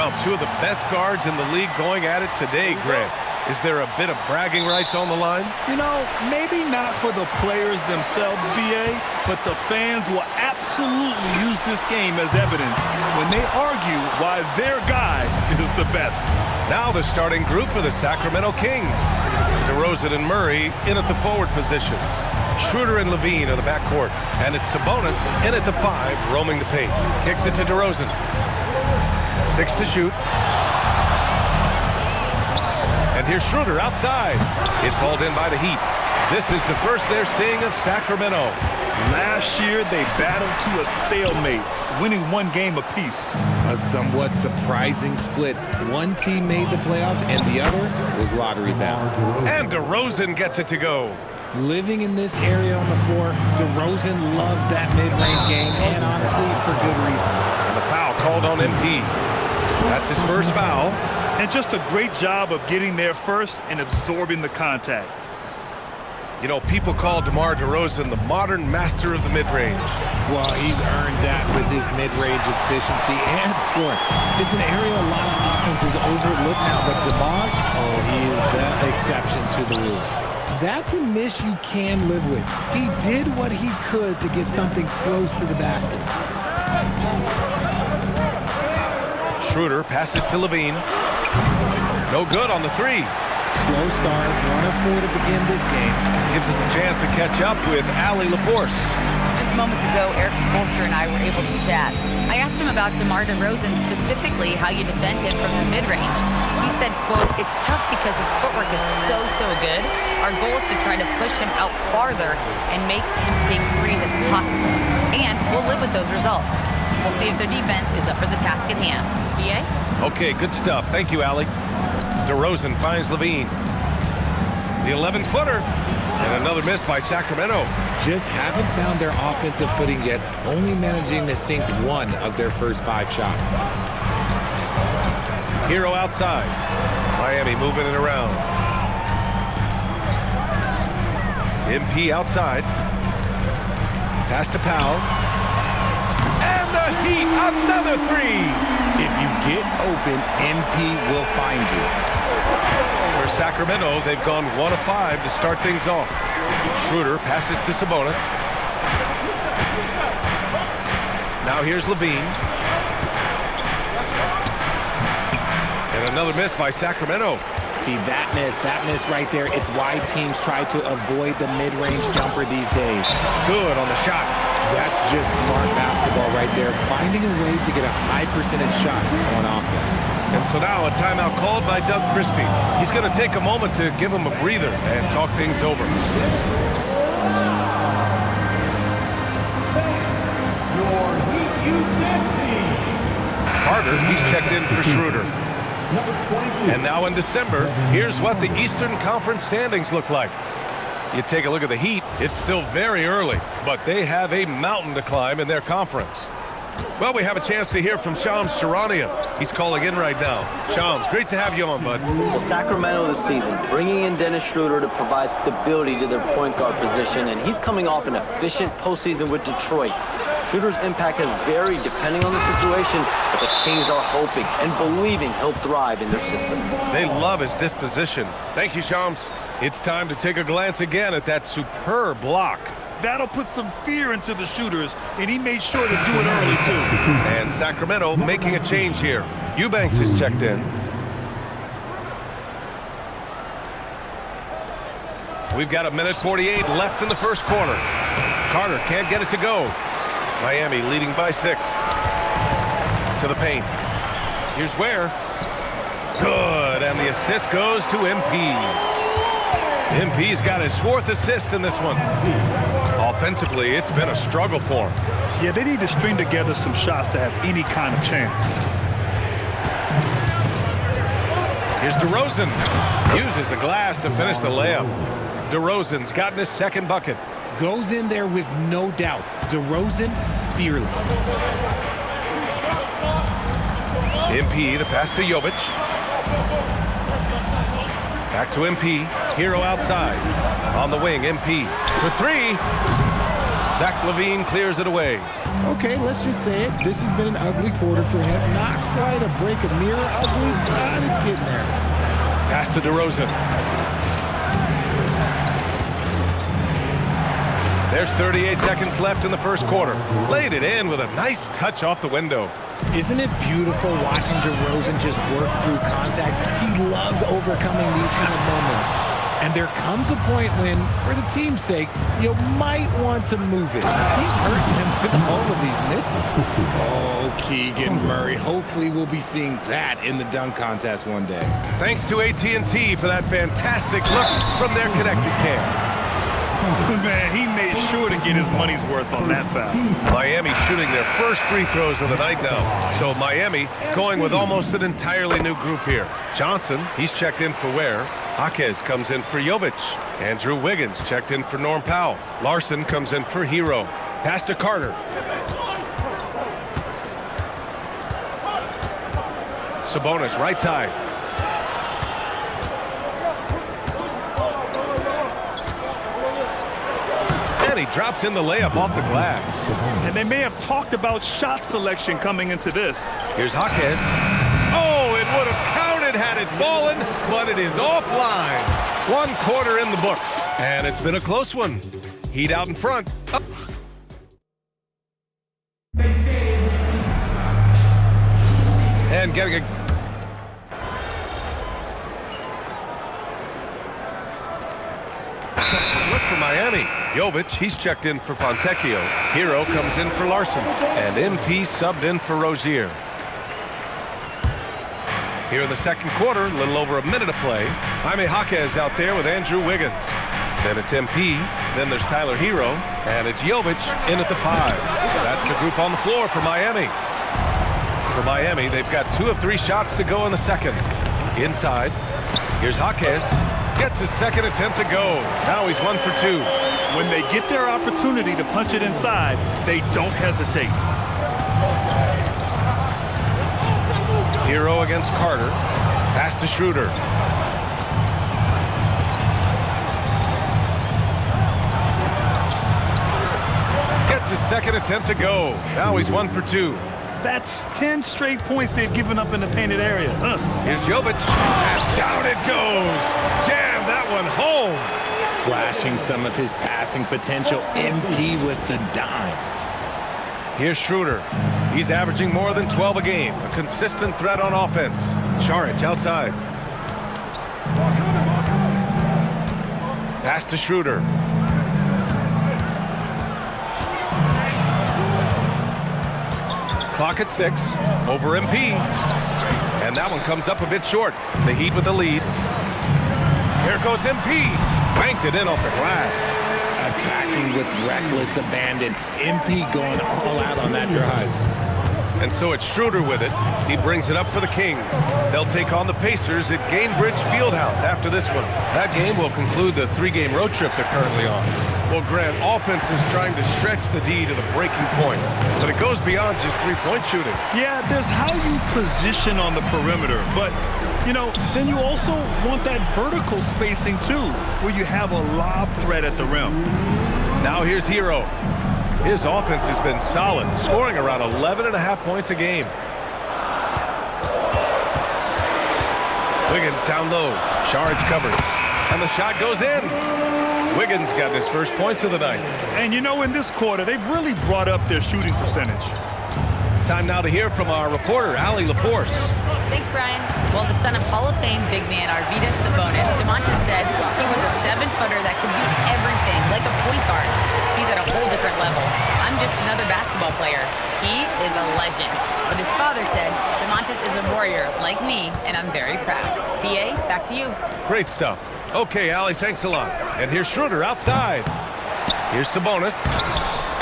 Well, two of the best guards in the league going at it today, Greg. Is there a bit of bragging rights on the line? You know, maybe not for the players themselves, BA, but the fans will absolutely use this game as evidence when they argue why their guy is the best. Now the starting group for the Sacramento Kings. DeRozan and Murray in at the forward positions. Schroeder and Levine in the backcourt. And it's Sabonis in at the 5, roaming the paint. Kicks it to DeRozan. 6 to shoot. And here's Schroeder outside. It's hauled in by the Heat. This is the first they're seeing of Sacramento. Last year, they battled to a stalemate, winning 1 game apiece. A somewhat surprising split. One team made the playoffs, and the other was lottery bound. And DeRozan gets it to go. Living in this area on the floor, DeRozan loves that mid-range game, and honestly, for good reason. And the foul called on MP. That's his first foul. And just a great job of getting there first and absorbing the contact. You know, people call DeMar DeRozan the modern master of the mid-range. Well, he's earned that with his mid-range efficiency and scoring. It's an area a lot of offenses overlook now, but DeMar, oh, he is the exception to the rule. That's a miss you can live with. He did what he could to get something close to the basket. Schroeder passes to Levine. No good on the 3. Slow start, 1 of 4 to begin this game. Gives us a chance to catch up with Allie LaForce. Just moments ago, Eric Spoelstra and I were able to chat. I asked him about DeMar DeRozan, specifically how you defend him from the mid-range. He said, quote, "It's tough because his footwork is so good. Our goal is to try to push him out farther and make him take threes if possible. And we'll live with those results. We'll see if their defense is up for the task at hand." BA? Okay, good stuff. Thank you, Allie. DeRozan finds Levine. The 11-footer. And another miss by Sacramento. Just haven't found their offensive footing yet, only managing to sink 1 of their first 5 shots. Hero outside. Miami moving it around. MP outside. Pass to Powell. And the Heat, another 3. If you get open, MP will find you. For Sacramento, they've gone 1 of 5 to start things off. Schroeder passes to Sabonis. Now here's Levine. And another miss by Sacramento. See, that miss right there, it's why teams try to avoid the mid-range jumper these days. Good on the shot. That's just smart basketball right there, finding a way to get a high percentage shot on offense. And so now a timeout called by Doug Christie. He's going to take a moment to give him a breather and talk things over. Carter, he's checked in for Schroeder. And now in December, here's what the Eastern Conference standings look like. You take a look at the Heat, it's still very early, but they have a mountain to climb in their conference. Well, we have a chance to hear from Shams Charania. He's calling in right now. Shams, great to have you on, bud. Well, Sacramento this season, bringing in Dennis Schroeder to provide stability to their point guard position, and he's coming off an efficient postseason with Detroit. Schroeder's impact has varied depending on the situation, but the Kings are hoping and believing he'll thrive in their system. They love his disposition. Thank you, Shams. It's time to take a glance again at that superb block. That'll put some fear into the shooters, and he made sure to do it early, too. And Sacramento making a change here. Eubanks is checked in. We've got 1:48 left in the first quarter. Carter can't get it to go. Miami leading by 6. To the paint. Here's Ware. Good, and the assist goes to MP. MP's got his 4th assist in this one. Offensively, it's been a struggle for him. Yeah, they need to string together some shots to have any kind of chance. Here's DeRozan. Uses the glass to finish the layup. DeRozan's gotten his 2nd bucket. Goes in there with no doubt. DeRozan, fearless. MP, the pass to Jovic. Back to MP. Hero outside. On the wing, MP. For 3. Zach LaVine clears it away. Okay, let's just say it. This has been an ugly quarter for him. Not quite a break of mirror ugly, but it's getting there. Pass to DeRozan. There's 38 seconds left in the first quarter. Laid it in with a nice touch off the window. Isn't it beautiful watching DeRozan just work through contact? He loves overcoming these kind of moments. And there comes a point when, for the team's sake, you might want to move it. He's hurting him with all of these misses. Oh, Keegan Murray. Hopefully we'll be seeing that in the dunk contest one day. Thanks to AT&T for that fantastic look from their connected cam. Man, he made sure to get his money's worth on that foul. Miami shooting their first free throws of the night now. So Miami going with almost an entirely new group here. Johnson, he's checked in for Ware. Jaquez comes in for Jovic. Andrew Wiggins checked in for Norm Powell. Larson comes in for Hero. Pass to Carter. Sabonis right side. And he drops in the layup off the glass. And they may have talked about shot selection coming into this. Here's Jaquez. Oh, it would have counted had it fallen, but it is offline. 1 quarter in the books, and it's been a close one. Heat out in front. Up. And getting a... Look for Miami. Jovic, he's checked in for Fontecchio. Hero comes in for Larson. And MP subbed in for Rozier. Here in the second quarter, a little over a minute of play. Jaime Jaquez out there with Andrew Wiggins. Then it's MP. Then there's Tyler Hero. And it's Jovic in at the 5. That's the group on the floor for Miami. For Miami, they've got 2 of 3 shots to go in the second. Inside. Here's Jaquez. Gets his second attempt to go. Now he's 1 for 2. When they get their opportunity to punch it inside, they don't hesitate. Hero against Carter. Pass to Schroeder. Gets his second attempt to go. Now he's 1 for 2. That's 10 straight points they've given up in the painted area. Here's Jovic. And down it goes. Jam that one home. Flashing some of his passing potential. MP with the dime. Here's Schroeder. He's averaging more than 12 a game. A consistent threat on offense. Charic outside. Pass to Schroeder. Clock at 6. Over MP. And that one comes up a bit short. The Heat with the lead. Here goes MP. Banked it in off the glass. Attacking with reckless abandon. MP going all out on that drive. And so it's Schroeder with it. He brings it up for the Kings. They'll take on the Pacers at Gainbridge Fieldhouse after this one. That game will conclude the 3-game road trip they're currently on. Well, Grant, offense is trying to stretch the D to the breaking point, but it goes beyond just three-point shooting. Yeah, there's how you position on the perimeter, but, you know, then you also want that vertical spacing, too, where you have a lob threat at the rim. Now here's Hero. His offense has been solid, scoring around 11.5 points a game. Wiggins down low. Charic covers. And the shot goes in. Wiggins got his first points of the night. And you know, in this quarter, they've really brought up their shooting percentage. Time now to hear from our reporter, Allie LaForce. Thanks, Brian. Well, the son of Hall of Fame big man Arvydas Sabonis, DeMontis said he was a 7-footer that could do everything, like a point guard. He's at a whole different level. I'm just another basketball player. He is a legend. But his father said, DeMontis is a warrior like me, and I'm very proud. BA, back to you. Great stuff. Okay, Allie, thanks a lot. And here's Schroeder outside. Here's Sabonis.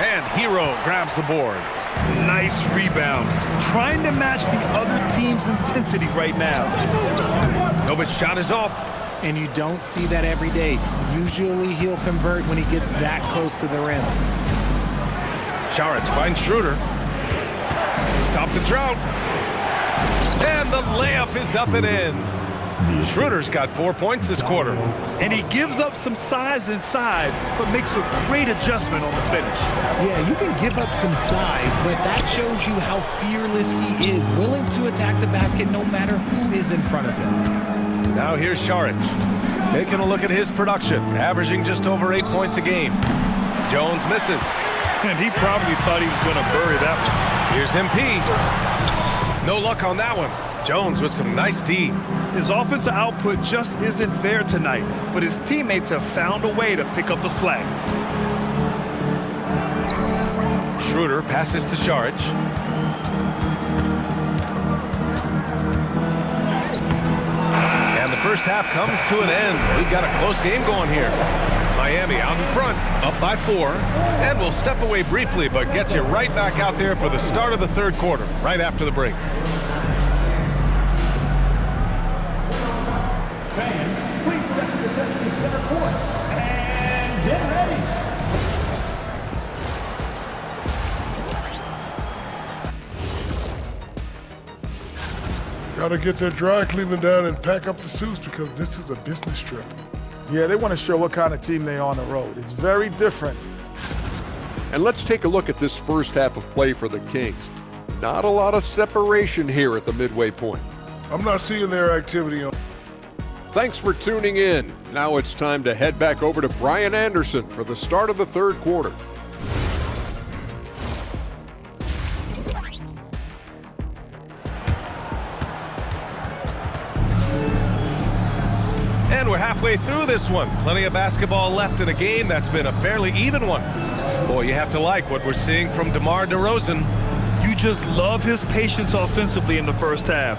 And Hero grabs the board. Nice rebound. Trying to match the other team's intensity right now. Novic's shot is off. And you don't see that every day. Usually he'll convert when he gets that close to the rim. Charic finds Schroeder. Stop the drought. And the layup is up and in. Schroeder's got 4 points this quarter. And he gives up some size inside, but makes a great adjustment on the finish. Yeah, you can give up some size, but that shows you how fearless he is, willing to attack the basket no matter who is in front of him. Now here's Saric. Taking a look at his production, averaging just over 8 points a game. Jones misses. And he probably thought he was going to bury that one. Here's MP. No luck on that one. Jones with some nice D. His offensive output just isn't there tonight, but his teammates have found a way to pick up the slack. Schroeder passes to Saric. And the first half comes to an end. We've got a close game going here. Miami out in front, up by 4. And we'll step away briefly, but get you right back out there for the start of the third quarter, right after the break. Got to get their dry cleaning done and pack up the suits because this is a business trip. Yeah, they want to show what kind of team they are on the road. It's very different. And let's take a look at this first half of play for the Kings. Not a lot of separation here at the midway point. I'm not seeing their activity on. Thanks for tuning in. Now it's time to head back over to Brian Anderson for the start of the third quarter. And we're halfway through this one. Plenty of basketball left in a game that's been a fairly even one. Boy, you have to like what we're seeing from DeMar DeRozan. You just love his patience offensively in the first half.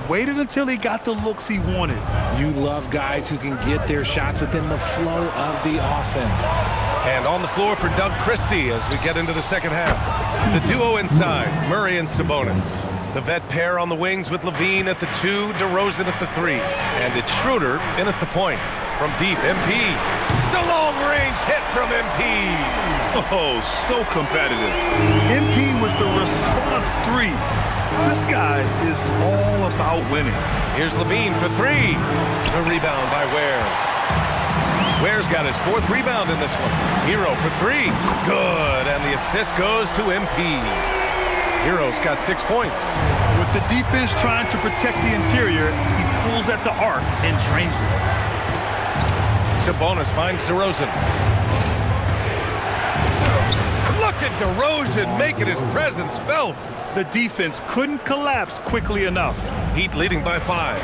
Waited until he got the looks he wanted. You love guys who can get their shots within the flow of the offense. And on the floor for Doug Christie as we get into the second half. The duo inside, Murray and Sabonis. The vet pair on the wings with Levine at the 2, DeRozan at the 3. And it's Schroeder in at the point. From deep, MP. The long-range hit from MP. Oh, so competitive. MP with the response 3. This guy is all about winning. Here's Levine for 3. The rebound by Ware. Ware's got his 4th rebound in this one. Hero for 3. Good. And the assist goes to MP. Hero's got 6 points. With the defense trying to protect the interior, he pulls at the arc and drains it. Sabonis finds DeRozan. Look at DeRozan making his presence felt. The defense couldn't collapse quickly enough. Heat leading by 5.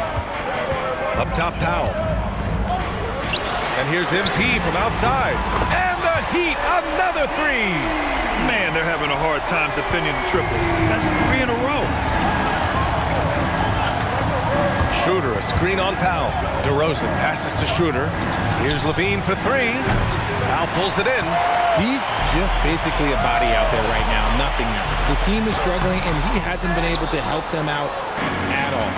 Up top, Powell. And here's MP from outside. And the Heat, another 3. Man, they're having a hard time defending the triple. That's 3 in a row. Schroeder, a screen on Powell. DeRozan passes to Schroeder. Here's Levine for 3. Powell pulls it in. He's just basically a body out there right now, nothing else. The team is struggling, and he hasn't been able to help them out at all.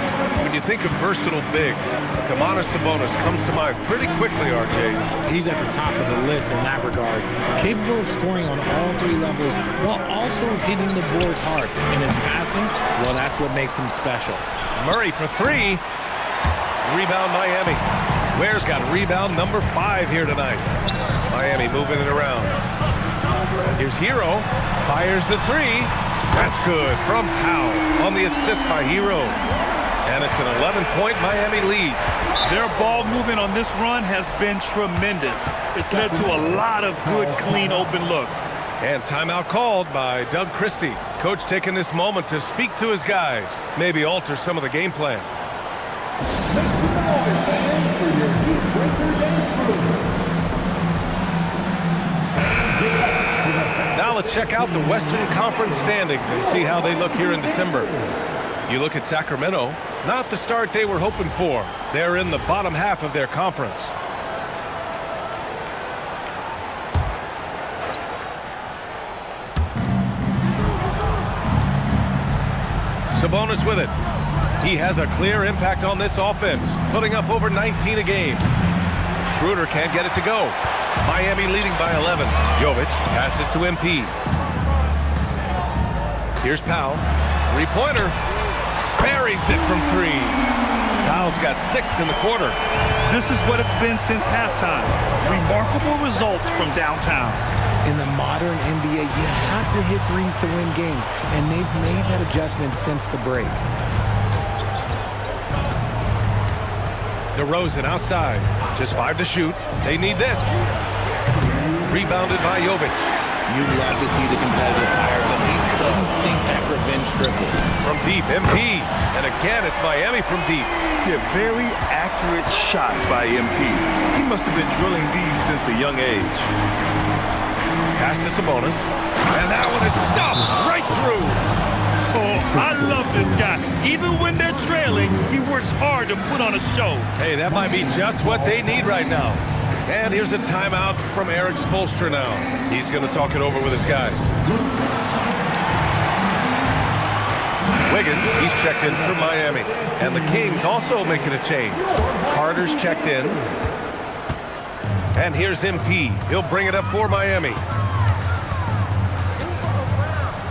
When you think of versatile bigs, Domantas Sabonis comes to mind pretty quickly, RJ. He's at the top of the list in that regard. Capable of scoring on all 3 levels while also hitting the boards hard. And his passing, well, that's what makes him special. Murray for 3. Rebound Miami. Ware's got rebound number 5 here tonight. Miami moving it around. Here's Hero. Fires the 3. That's good from Powell on the assist by Hero. And it's an 11-point Miami lead. Their ball movement on this run has been tremendous. It's led to a lot of good, clean, open looks. And timeout called by Doug Christie. Coach taking this moment to speak to his guys. Maybe alter some of the game plan. Now let's check out the Western Conference standings and see how they look here in December. You look at Sacramento, not the start they were hoping for. They're in the bottom half of their conference. Sabonis with it. He has a clear impact on this offense, putting up over 19 a game. Schroeder can't get it to go. Miami leading by 11. Jovic passes to MP. Here's Powell. Three-pointer. Buries it from 3. Powell Seattle's got 6 in the quarter. This is what it's been since halftime. Remarkable results from downtown. In the modern NBA, you have to hit threes to win games, and they've made that adjustment since the break. DeRozan outside. Just 5 to shoot. They need this. Rebounded by Jovic. You love to see the competitive fire, but he couldn't sink that revenge triple. From deep, MP. And again, it's Miami from deep. Yeah, very accurate shot by MP. He must have been drilling these since a young age. Pass to Sabonis. And that one is stuffed right through. Oh, I love this guy. Even when they're trailing, he works hard to put on a show. Hey, that might be just what they need right now. And here's a timeout from Eric Spoelstra now. He's going to talk it over with his guys. Wiggins, he's checked in for Miami. And the Kings also making a change. Carter's checked in. And here's MP. He'll bring it up for Miami.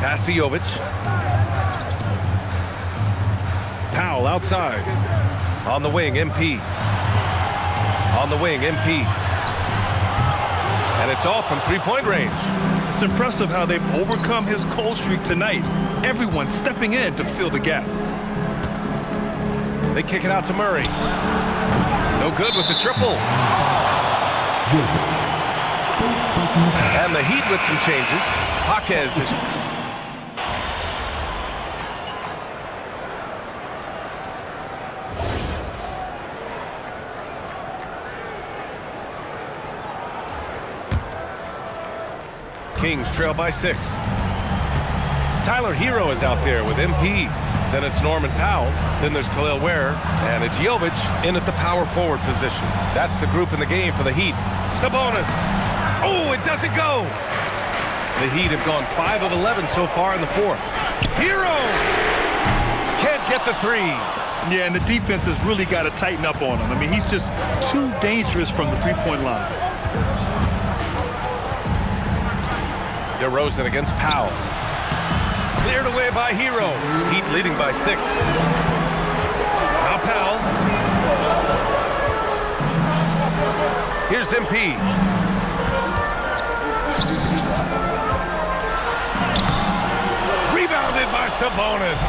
Pass to Jovic. Powell outside. On the wing, MP. On the wing, MP. And it's off from three-point range. It's impressive how they've overcome his cold streak tonight. Everyone stepping in to fill the gap. They kick it out to Murray. No good with the triple. And the Heat with some changes. Jaquez is... Kings trail by 6. Tyler Hero is out there with MP. Then it's Norman Powell. Then there's Khalil Ware. And it's Jovic in at the power forward position. That's the group in the game for the Heat. Sabonis. Oh, it doesn't go. The Heat have gone 5 of 11 so far in the fourth. Hero can't get the 3. Yeah, and the defense has really got to tighten up on him. I mean, he's just too dangerous from the three-point line. DeRozan against Powell. Cleared away by Hero. Heat leading by 6. Now Powell. Here's MP. Rebounded by Sabonis.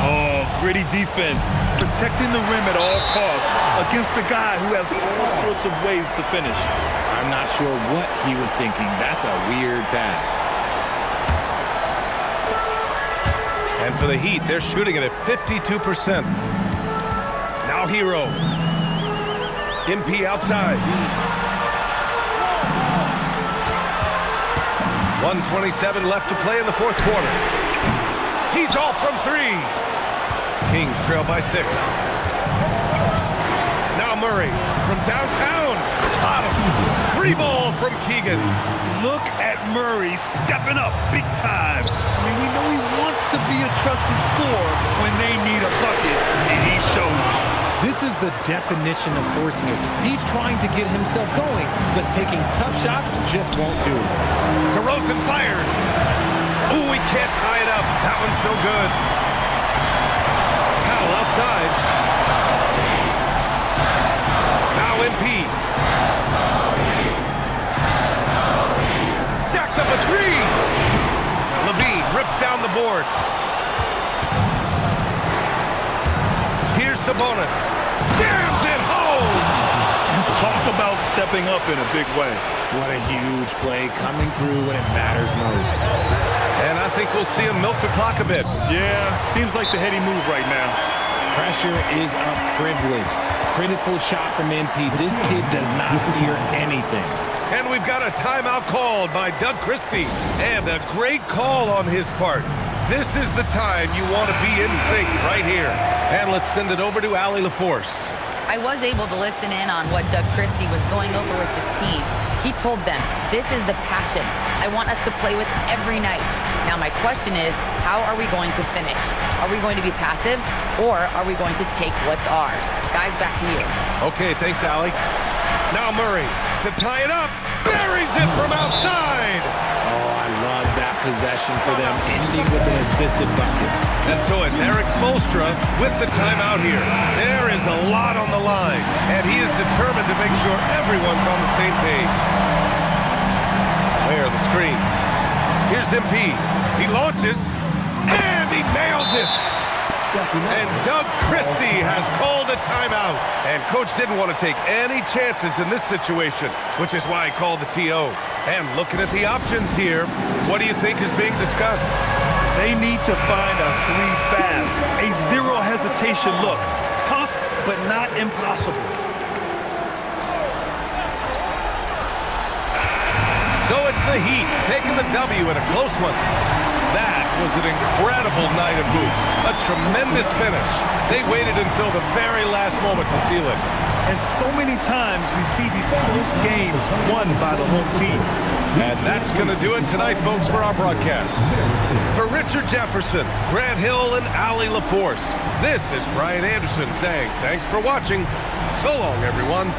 Oh, gritty defense. Protecting the rim at all costs against a guy who has all sorts of ways to finish. I'm not sure what he was thinking. That's a weird pass. And for the Heat, they're shooting it at 52%. Now Hero. MP outside. 1:27 left to play in the fourth quarter. He's off from 3. Kings trail by 6. Now Murray from downtown. Bottom. Free ball from Keegan. Look at Murray stepping up big time. I mean, we know he wants to be a trusted scorer when they need a bucket, and he shows it. This is the definition of forcing it. He's trying to get himself going, but taking tough shots just won't do it. DeRozan fires. Ooh, he can't tie it up. That one's no good. Powell outside. Now MP. Jacks up a 3. Levine rips down the board. Here's Sabonis. Jams it home. Talk about stepping up in a big way. What a huge play coming through when it matters most. And I think we'll see him milk the clock a bit. Yeah, seems like the heady move right now. Pressure is a privilege. Critical shot from MP. This kid does not fear anything. And we've got a timeout called by Doug Christie. And a great call on his part. This is the time you want to be in sync right here. And let's send it over to Allie LaForce. I was able to listen in on what Doug Christie was going over with this team. He told them, this is the passion I want us to play with every night. Now my question is, how are we going to finish? Are we going to be passive, or are we going to take what's ours? Guys, back to you. Okay, thanks, Allie. Now Murray to tie it up. Buries it from outside. Oh, I love that possession for them, ending with an assisted bucket. And so it's Eric Spoelstra with the timeout here. There is a lot on the line, and he is determined to make sure everyone's on the same page. There, the screen. Here's MP. He launches, and he nails it. And Doug Christie has called a timeout. And Coach didn't want to take any chances in this situation, which is why he called the TO. And looking at the options here, what do you think is being discussed? They need to find a 3 fast, a zero hesitation look. Tough, but not impossible. So it's the Heat taking the W in a close one. That was an incredible night of hoops. A tremendous finish. They waited until the very last moment to seal it. And so many times we see these close games won by the home team. And that's going to do it tonight, folks, for our broadcast. For Richard Jefferson, Grant Hill, and Allie LaForce, this is Brian Anderson saying thanks for watching. So long, everyone.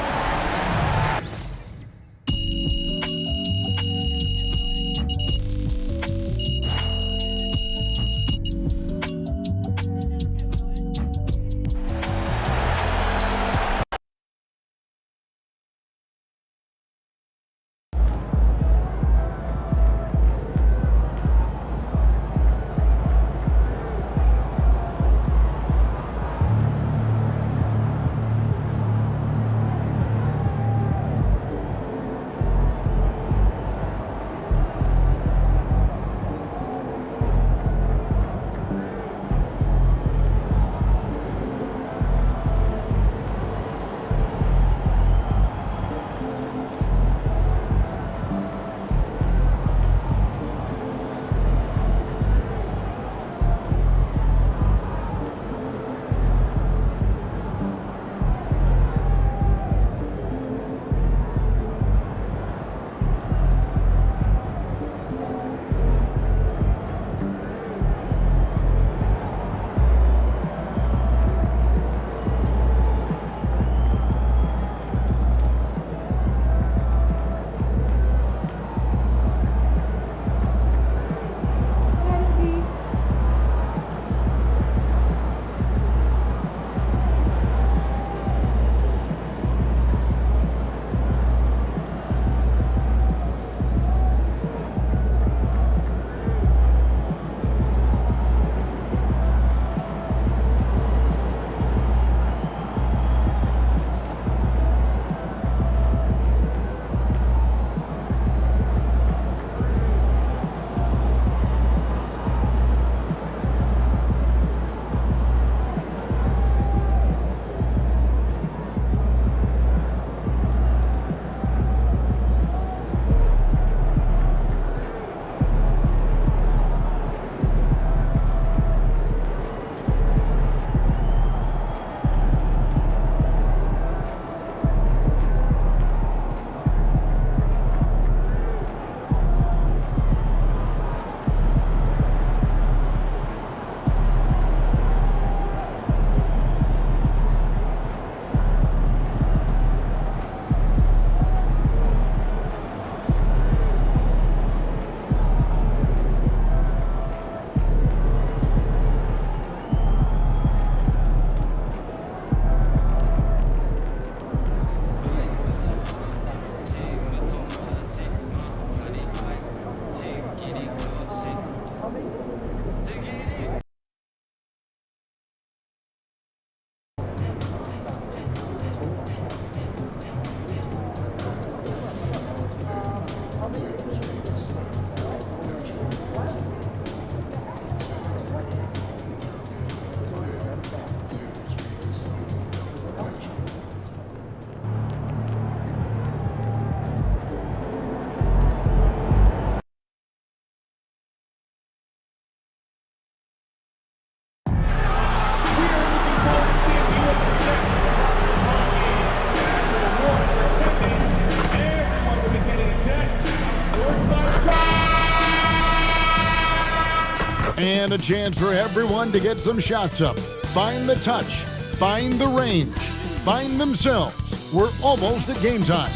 And a chance for everyone to get some shots up. Find the touch. Find the range. Find themselves. We're almost at game time.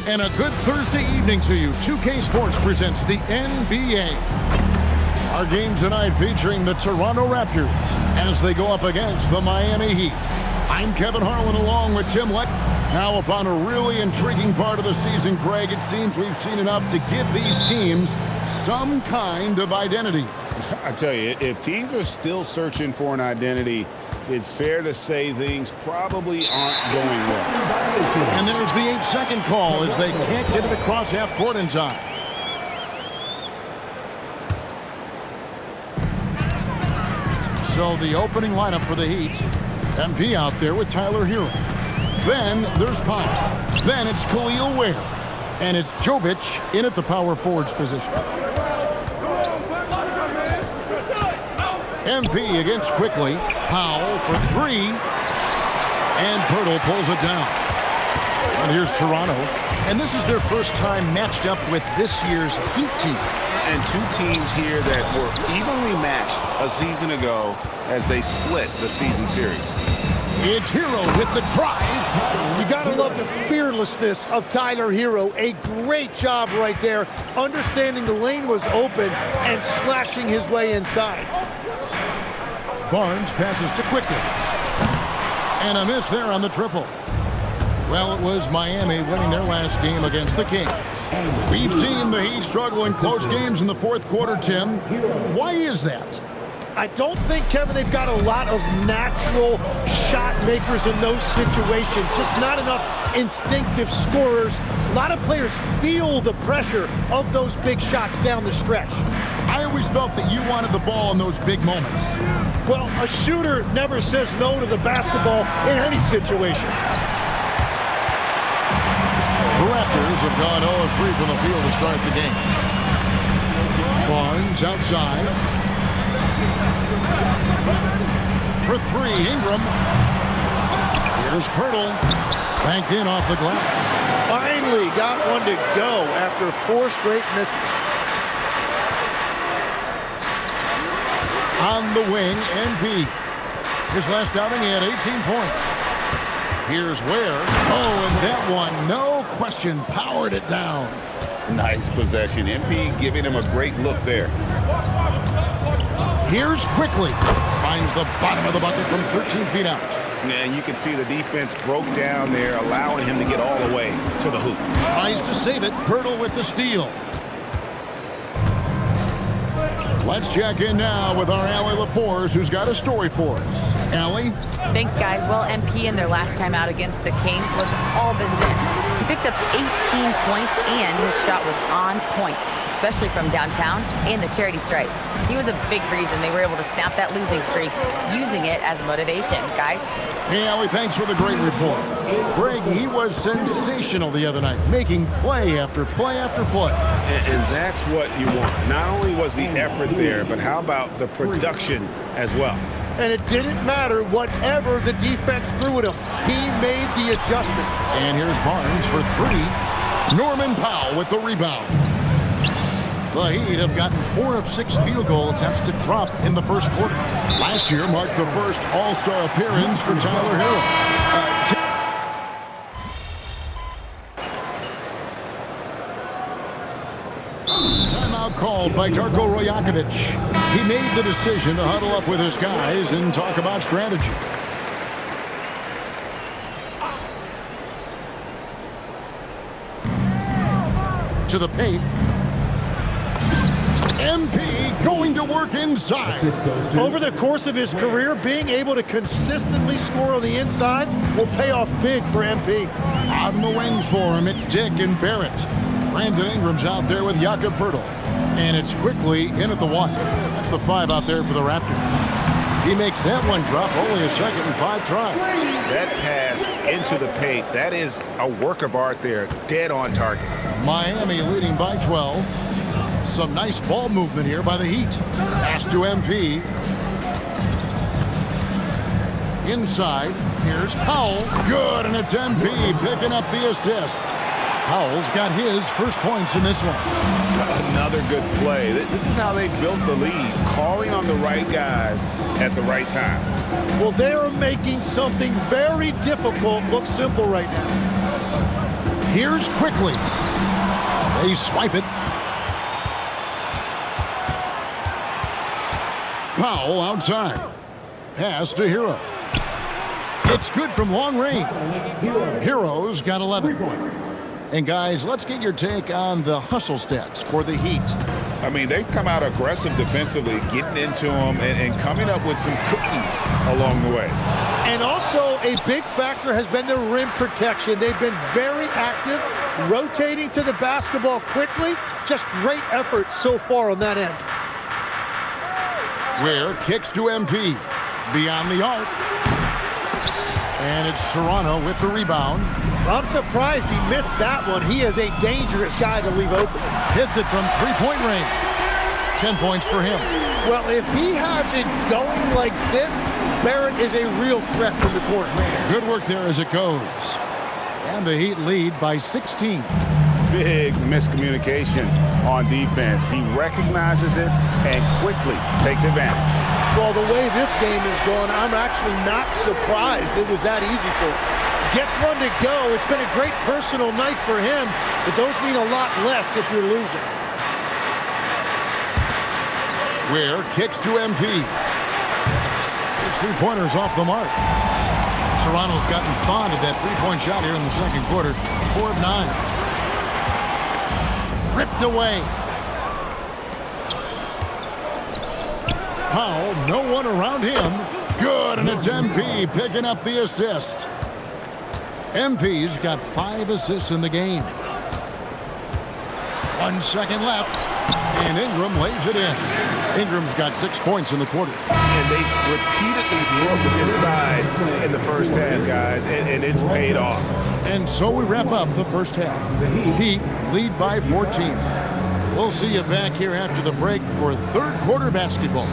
And a good Thursday evening to you. 2K Sports presents the NBA. Our game tonight featuring the Toronto Raptors as they go up against the Miami Heat. I'm Kevin Harlan along with Tim Leck. Now upon a really intriguing part of the season, Greg, it seems we've seen enough to give these teams some kind of identity. I tell you, if teams are still searching for an identity, it's fair to say things probably aren't going well. And there's the 8-second call as they can't get it across half court in time. So the opening lineup for the Heat, MP out there with Tyler Hero. Then there's Powell. Then it's Khalil Ware. And it's Jovic in at the power forwards position. MP against Quickly. Powell for 3. And Pirtle pulls it down. And here's Toronto. And this is their first time matched up with this year's Heat team. And two teams here that were evenly matched a season ago as they split the season series. It's Hero with the drive. You got to love the fearlessness of Tyler Hero. A great job right there, understanding the lane was open and slashing his way inside. Barnes passes to Quickly. And a miss there on the triple. Well, it was Miami winning their last game against the Kings. We've seen the Heat struggle in close games in the fourth quarter, Tim. Why is that? I don't think, Kevin, they've got a lot of natural shot makers in those situations. Just not enough instinctive scorers. A lot of players feel the pressure of those big shots down the stretch. I always felt that you wanted the ball in those big moments. Well, a shooter never says no to the basketball in any situation. The Raptors have gone 0-3 from the field to start the game. Barnes outside. For 3, Ingram. Here's Pirtle. Banked in off the glass. Finally got one to go after 4 straight misses. On the wing, MP. His last outing, he had 18 points. Here's Ware. Oh, and that one, no question, powered it down. Nice possession. MP giving him a great look there. Here's Quickly. Finds the bottom of the bucket from 13 feet out. And you can see the defense broke down there, allowing him to get all the way to the hoop. Tries to save it. Pirtle with the steal. Let's check in now with our Allie LaForce, who's got a story for us. Allie? Thanks, guys. Well, MP in their last time out against the Kings was all business. He picked up 18 points, and his shot was on point, especially from downtown and the charity stripe. He was a big reason they were able to snap that losing streak, using it as motivation, guys. Hey, Allie, thanks for the great report. Greg, he was sensational the other night, making play after play after play. And that's what you want. Not only was the effort there, but how about the production as well? And it didn't matter whatever the defense threw at him. He made the adjustment. And here's Barnes for 3. Norman Powell with the rebound. The Heat have gotten 4 of 6 field goal attempts to drop in the first quarter. Last year marked the first All-Star appearance for Tyler Hero. Timeout called by Darko Rajakovic. He made the decision to huddle up with his guys and talk about strategy. To the paint. MP going to work inside. Over the course of his career, being able to consistently score on the inside will pay off big for MP. On the wings for him, it's Dick and Barrett. Brandon Ingram's out there with Jakob Pirtle. And it's Quickly in at the 1. That's the 5 out there for the Raptors. He makes that one drop, only a second and 5 tries. That pass into the paint, that is a work of art there, dead on target. Miami leading by 12. Some nice ball movement here by the Heat. Pass to MP. Inside, here's Powell. Good, and it's MP picking up the assist. Powell's got his first points in this one. Another good play. This is how they built the lead, calling on the right guys at the right time. Well, they are making something very difficult look simple right now. Here's Quickly. They swipe it. Powell outside. Pass to Hero. It's good from long range. Hero's got 11. And guys, let's get your take on the hustle stats for the Heat. I mean, they've come out aggressive defensively, getting into them and coming up with some cookies along the way. And also a big factor has been their rim protection. They've been very active, rotating to the basketball quickly. Just great effort so far on that end. Ware kicks to MP. Beyond the arc. And it's Toronto with the rebound. I'm surprised he missed that one. He is a dangerous guy to leave open. Hits it from three-point range. 10 points for him. Well, if he has it going like this, Barrett is a real threat from the corner. Good work there as it goes. And the Heat lead by 16. Big miscommunication on defense. He recognizes it and quickly takes advantage. Well, the way this game is going, I'm actually not surprised it was that easy for him. Gets one to go. It's been a great personal night for him, but those mean a lot less if you're losing. Ware kicks to MP. His three-pointer's off the mark. Toronto's gotten fond of that three-point shot here in the second quarter. 4 of 9. Ripped away. Powell, no one around him. Good, and it's MP picking up the assist. MP's got 5 assists in the game. 1 second left, and Ingram lays it in. Ingram's got 6 points in the quarter. And they've repeatedly broken inside in the first half, guys, and it's paid off. And so we wrap up the first half. Heat lead by 14. We'll see you back here after the break for third quarter basketball.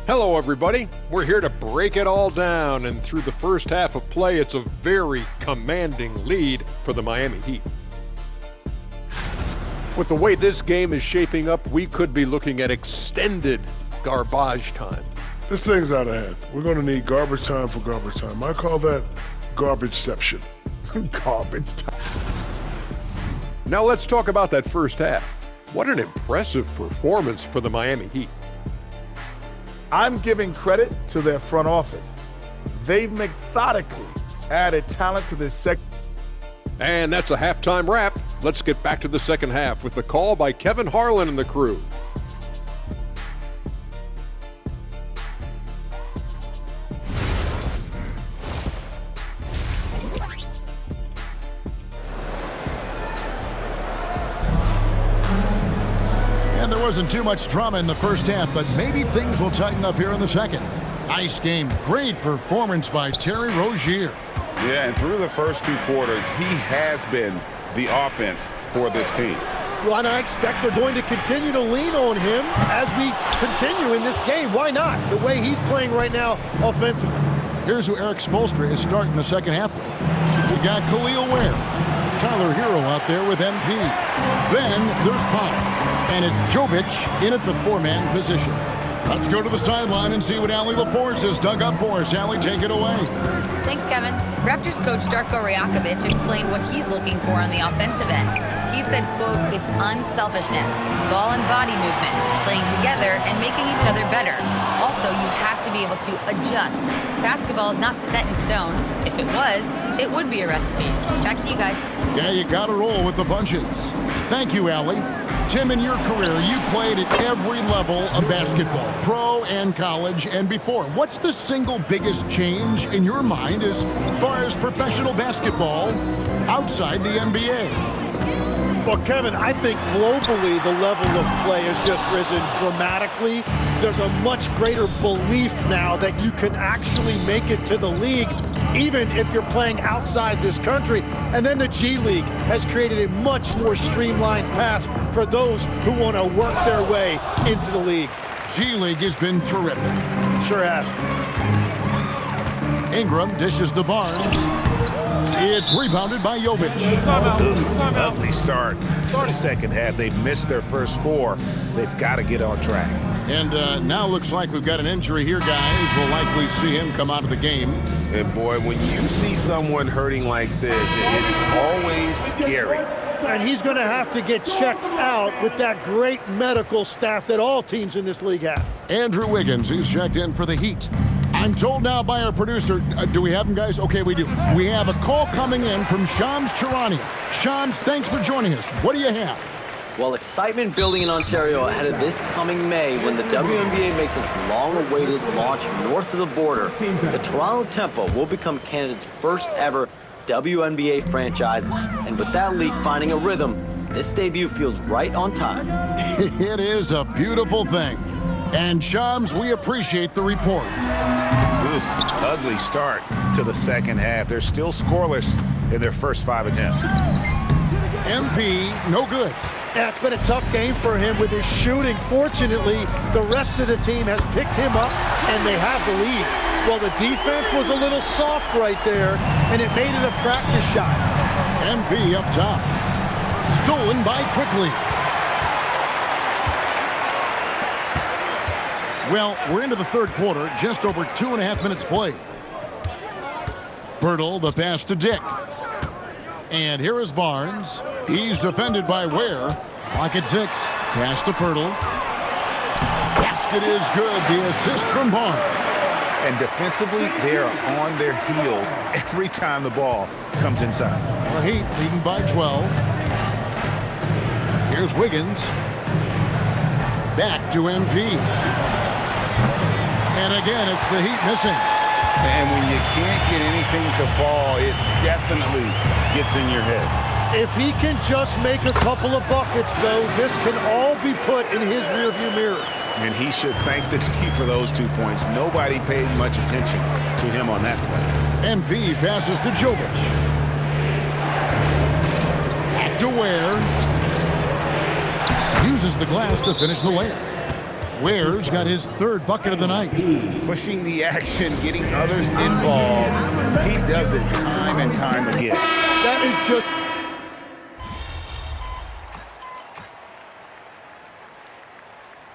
Hello, everybody. We're here to break it all down, and through the first half of play, it's a very commanding lead for the Miami Heat. With the way this game is shaping up, we could be looking at extended garbage time. This thing's out of hand. We're going to need garbage time for garbage time. I call that garbageception. Garbage time. Now let's talk about that first half. What an impressive performance for the Miami Heat. I'm giving credit to their front office. They've methodically added talent to this second. And that's a halftime wrap. Let's get back to the second half with the call by Kevin Harlan and the crew. And there wasn't too much drama in the first half, but maybe things will tighten up here in the second. Nice game. Great performance by Terry Rozier. Yeah, and through the first 2 quarters, he has been the offense for this team. Well, and I expect they're going to continue to lean on him as we continue in this game. Why not? The way he's playing right now offensively. Here's who Eric Spoelstra is starting the second half with. We got Khalil Ware. Tyler Hero out there with MP. Then there's Powell. And it's Jovic in at the 4-man position. Let's go to the sideline and see what Allie LaForce has dug up for us. Allie, take it away. Thanks, Kevin. Raptors coach Darko Rajakovic explained what he's looking for on the offensive end. He said, quote, it's unselfishness, ball and body movement, playing together and making each other better. Also, you have to be able to adjust. Basketball is not set in stone. If it was, it would be a recipe. Back to you guys. Yeah, you got to roll with the punches. Thank you, Allie. Tim, in your career, you played at every level of basketball, pro and college and before. What's the single biggest change in your mind as far as professional basketball outside the NBA? Well, Kevin, I think globally the level of play has just risen dramatically. There's a much greater belief now that you can actually make it to the league, even if you're playing outside this country. And then the G League has created a much more streamlined path for those who want to work their way into the league. G League has been terrific. Sure has. Ingram dishes to Barnes. It's rebounded by Jovic. Ugly start to the second half. They've missed their first 4. They've got to get on track. And now looks like we've got an injury here, guys. We'll likely see him come out of the game. And boy, when you see someone hurting like this, it's always scary. And he's going to have to get checked out with that great medical staff that all teams in this league have. Andrew Wiggins, he's checked in for the Heat. I'm told now by our producer, do we have him, guys? Okay, we do. We have a call coming in from Shams Charania. Shams, thanks for joining us. What do you have? Well, excitement building in Ontario ahead of this coming May when the WNBA makes its long-awaited launch north of the border. The Toronto Tempo will become Canada's first ever WNBA franchise, and with that league finding a rhythm, this debut feels right on time. It is a beautiful thing. And Shams, we appreciate the report. Oof, ugly start to the second half. They're still scoreless in their first 5 attempts. MP, no good. Yeah, it's been a tough game for him with his shooting. Fortunately, the rest of the team has picked him up, and they have the lead. Well, the defense was a little soft right there, and it made it a practice shot. MP up top. Stolen by Quickly. Well, we're into the third quarter, just over 2.5 minutes played. Bertle, the pass to Dick. And here is Barnes. He's defended by Ware. Clock at 6. Pass to Bertle. Basket is good. The assist from Barnes. And defensively, they are on their heels every time the ball comes inside. The Heat leading by 12. Here's Wiggins. Back to MP. And again, it's the Heat missing. And when you can't get anything to fall, it definitely gets in your head. If he can just make a couple of buckets, though, this can all be put in his rearview mirror. And he should thank the team for those 2 points. Nobody paid much attention to him on that play. MP passes to Jovic. Back to Ware. Uses the glass to finish the layup. Ware's got his third bucket of the night. Pushing the action, getting others involved. He does it time and time again. That is just...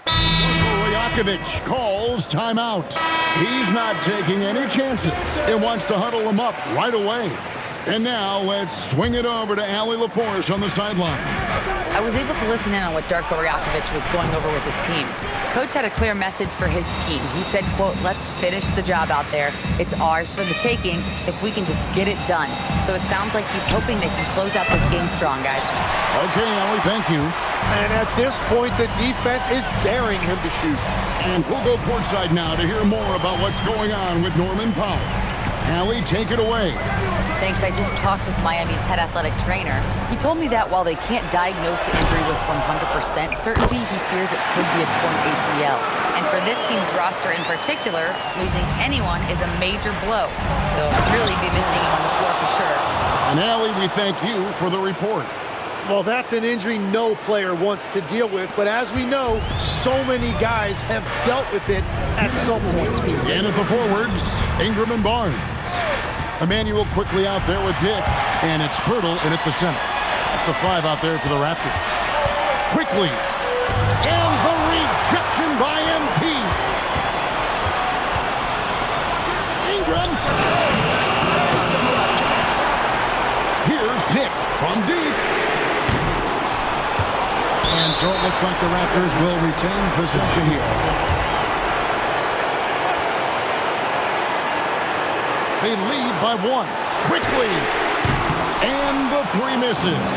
Rajakovic calls timeout. He's not taking any chances and wants to huddle him up right away. And now let's swing it over to Allie LaForce on the sideline. I was able to listen in on what Darko Rajakovic was going over with his team. Coach had a clear message for his team. He said, quote, let's finish the job out there. It's ours for the taking if we can just get it done. So it sounds like he's hoping they can close out this game strong, guys. Okay, Allie, thank you. And at this point, the defense is daring him to shoot. And we'll go courtside now to hear more about what's going on with Norman Powell. Allie, take it away. Thanks. I just talked with Miami's head athletic trainer. He told me that while they can't diagnose the injury with 100% certainty, he fears it could be a torn ACL. And for this team's roster in particular, losing anyone is a major blow. They'll really be missing him on the floor for sure. And Allie, we thank you for the report. Well, that's an injury no player wants to deal with, but as we know, so many guys have dealt with it at some point. And at the forwards, Ingram and Barnes. Emmanuel quickly out there with Dick, and it's Bertle in at the center. That's the 5 out there for the Raptors. Quickly, and the rejection by MP. Ingram. Here's Dick from deep. And so it looks like the Raptors will retain possession here. They lead by 1. Quickly. And the 3 misses.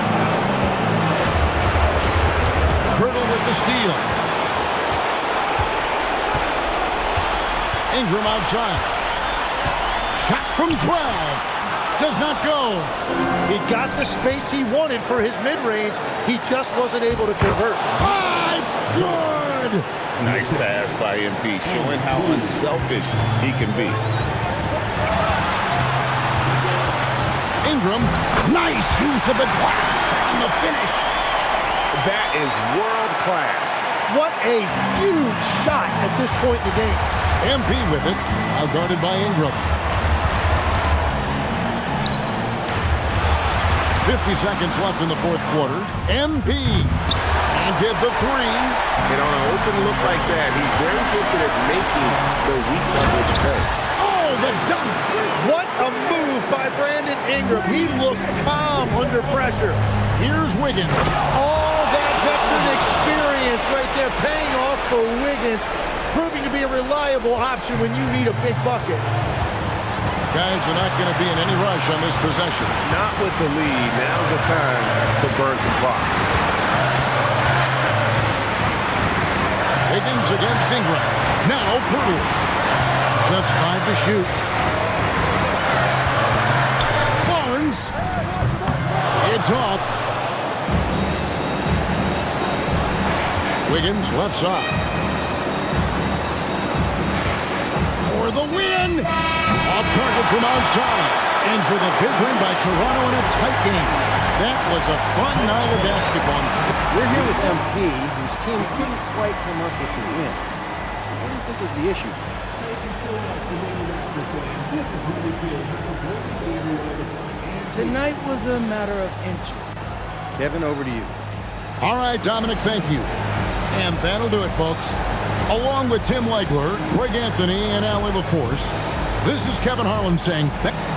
Bertle with the steal. Ingram outside. Shot from 12. Does not go. He got the space he wanted for his mid-range. He just wasn't able to convert. Ah, it's good. Nice pass by MP, showing how unselfish he can be. Ingram, nice use of the glass on the finish. That is world class. What a huge shot at this point in the game. MP with it, now guarded by Ingram. 50 seconds left in the fourth quarter. MP Can't get the three. And on an open look like that, he's very gifted at making the weak coverage pay. Oh, the dunk. What a move by Brandon Ingram. He looked calm under pressure. Here's Wiggins. All that veteran experience right there paying off for Wiggins, proving to be a reliable option when you need a big bucket. Guys are not going to be in any rush on this possession. Not with the lead. Now's the time to burn some clock. Wiggins against Ingram. Now Purdue. That's 5 to shoot. Barnes. It's off. Wiggins left side. For the win. Off target from outside. Ends with a big win by Toronto in a tight game. That was a fun night of basketball. We're here with MP, whose team couldn't quite come up with the win. What do you think was the issue? Tonight was a matter of inches. Kevin, over to you. All right, Dominic, thank you. And that'll do it, folks. Along with Tim Legler, Greg Anthony, and Allie LaForce, this is Kevin Harlan saying thank you.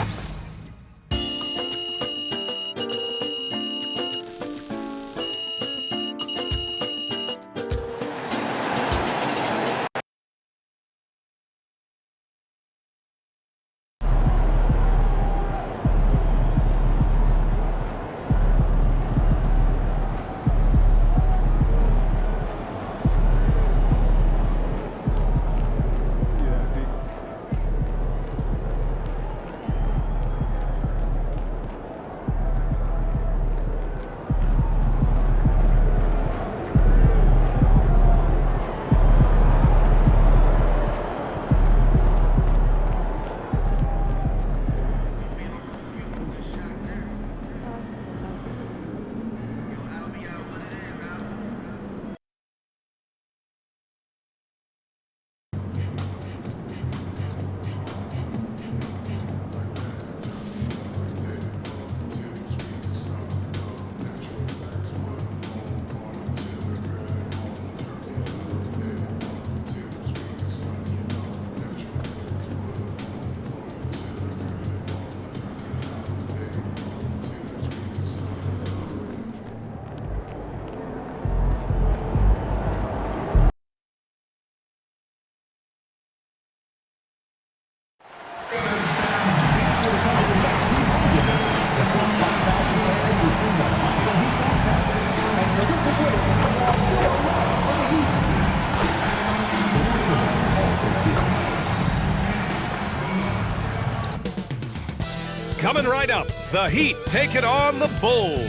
Coming right up, the Heat take it on the Bulls.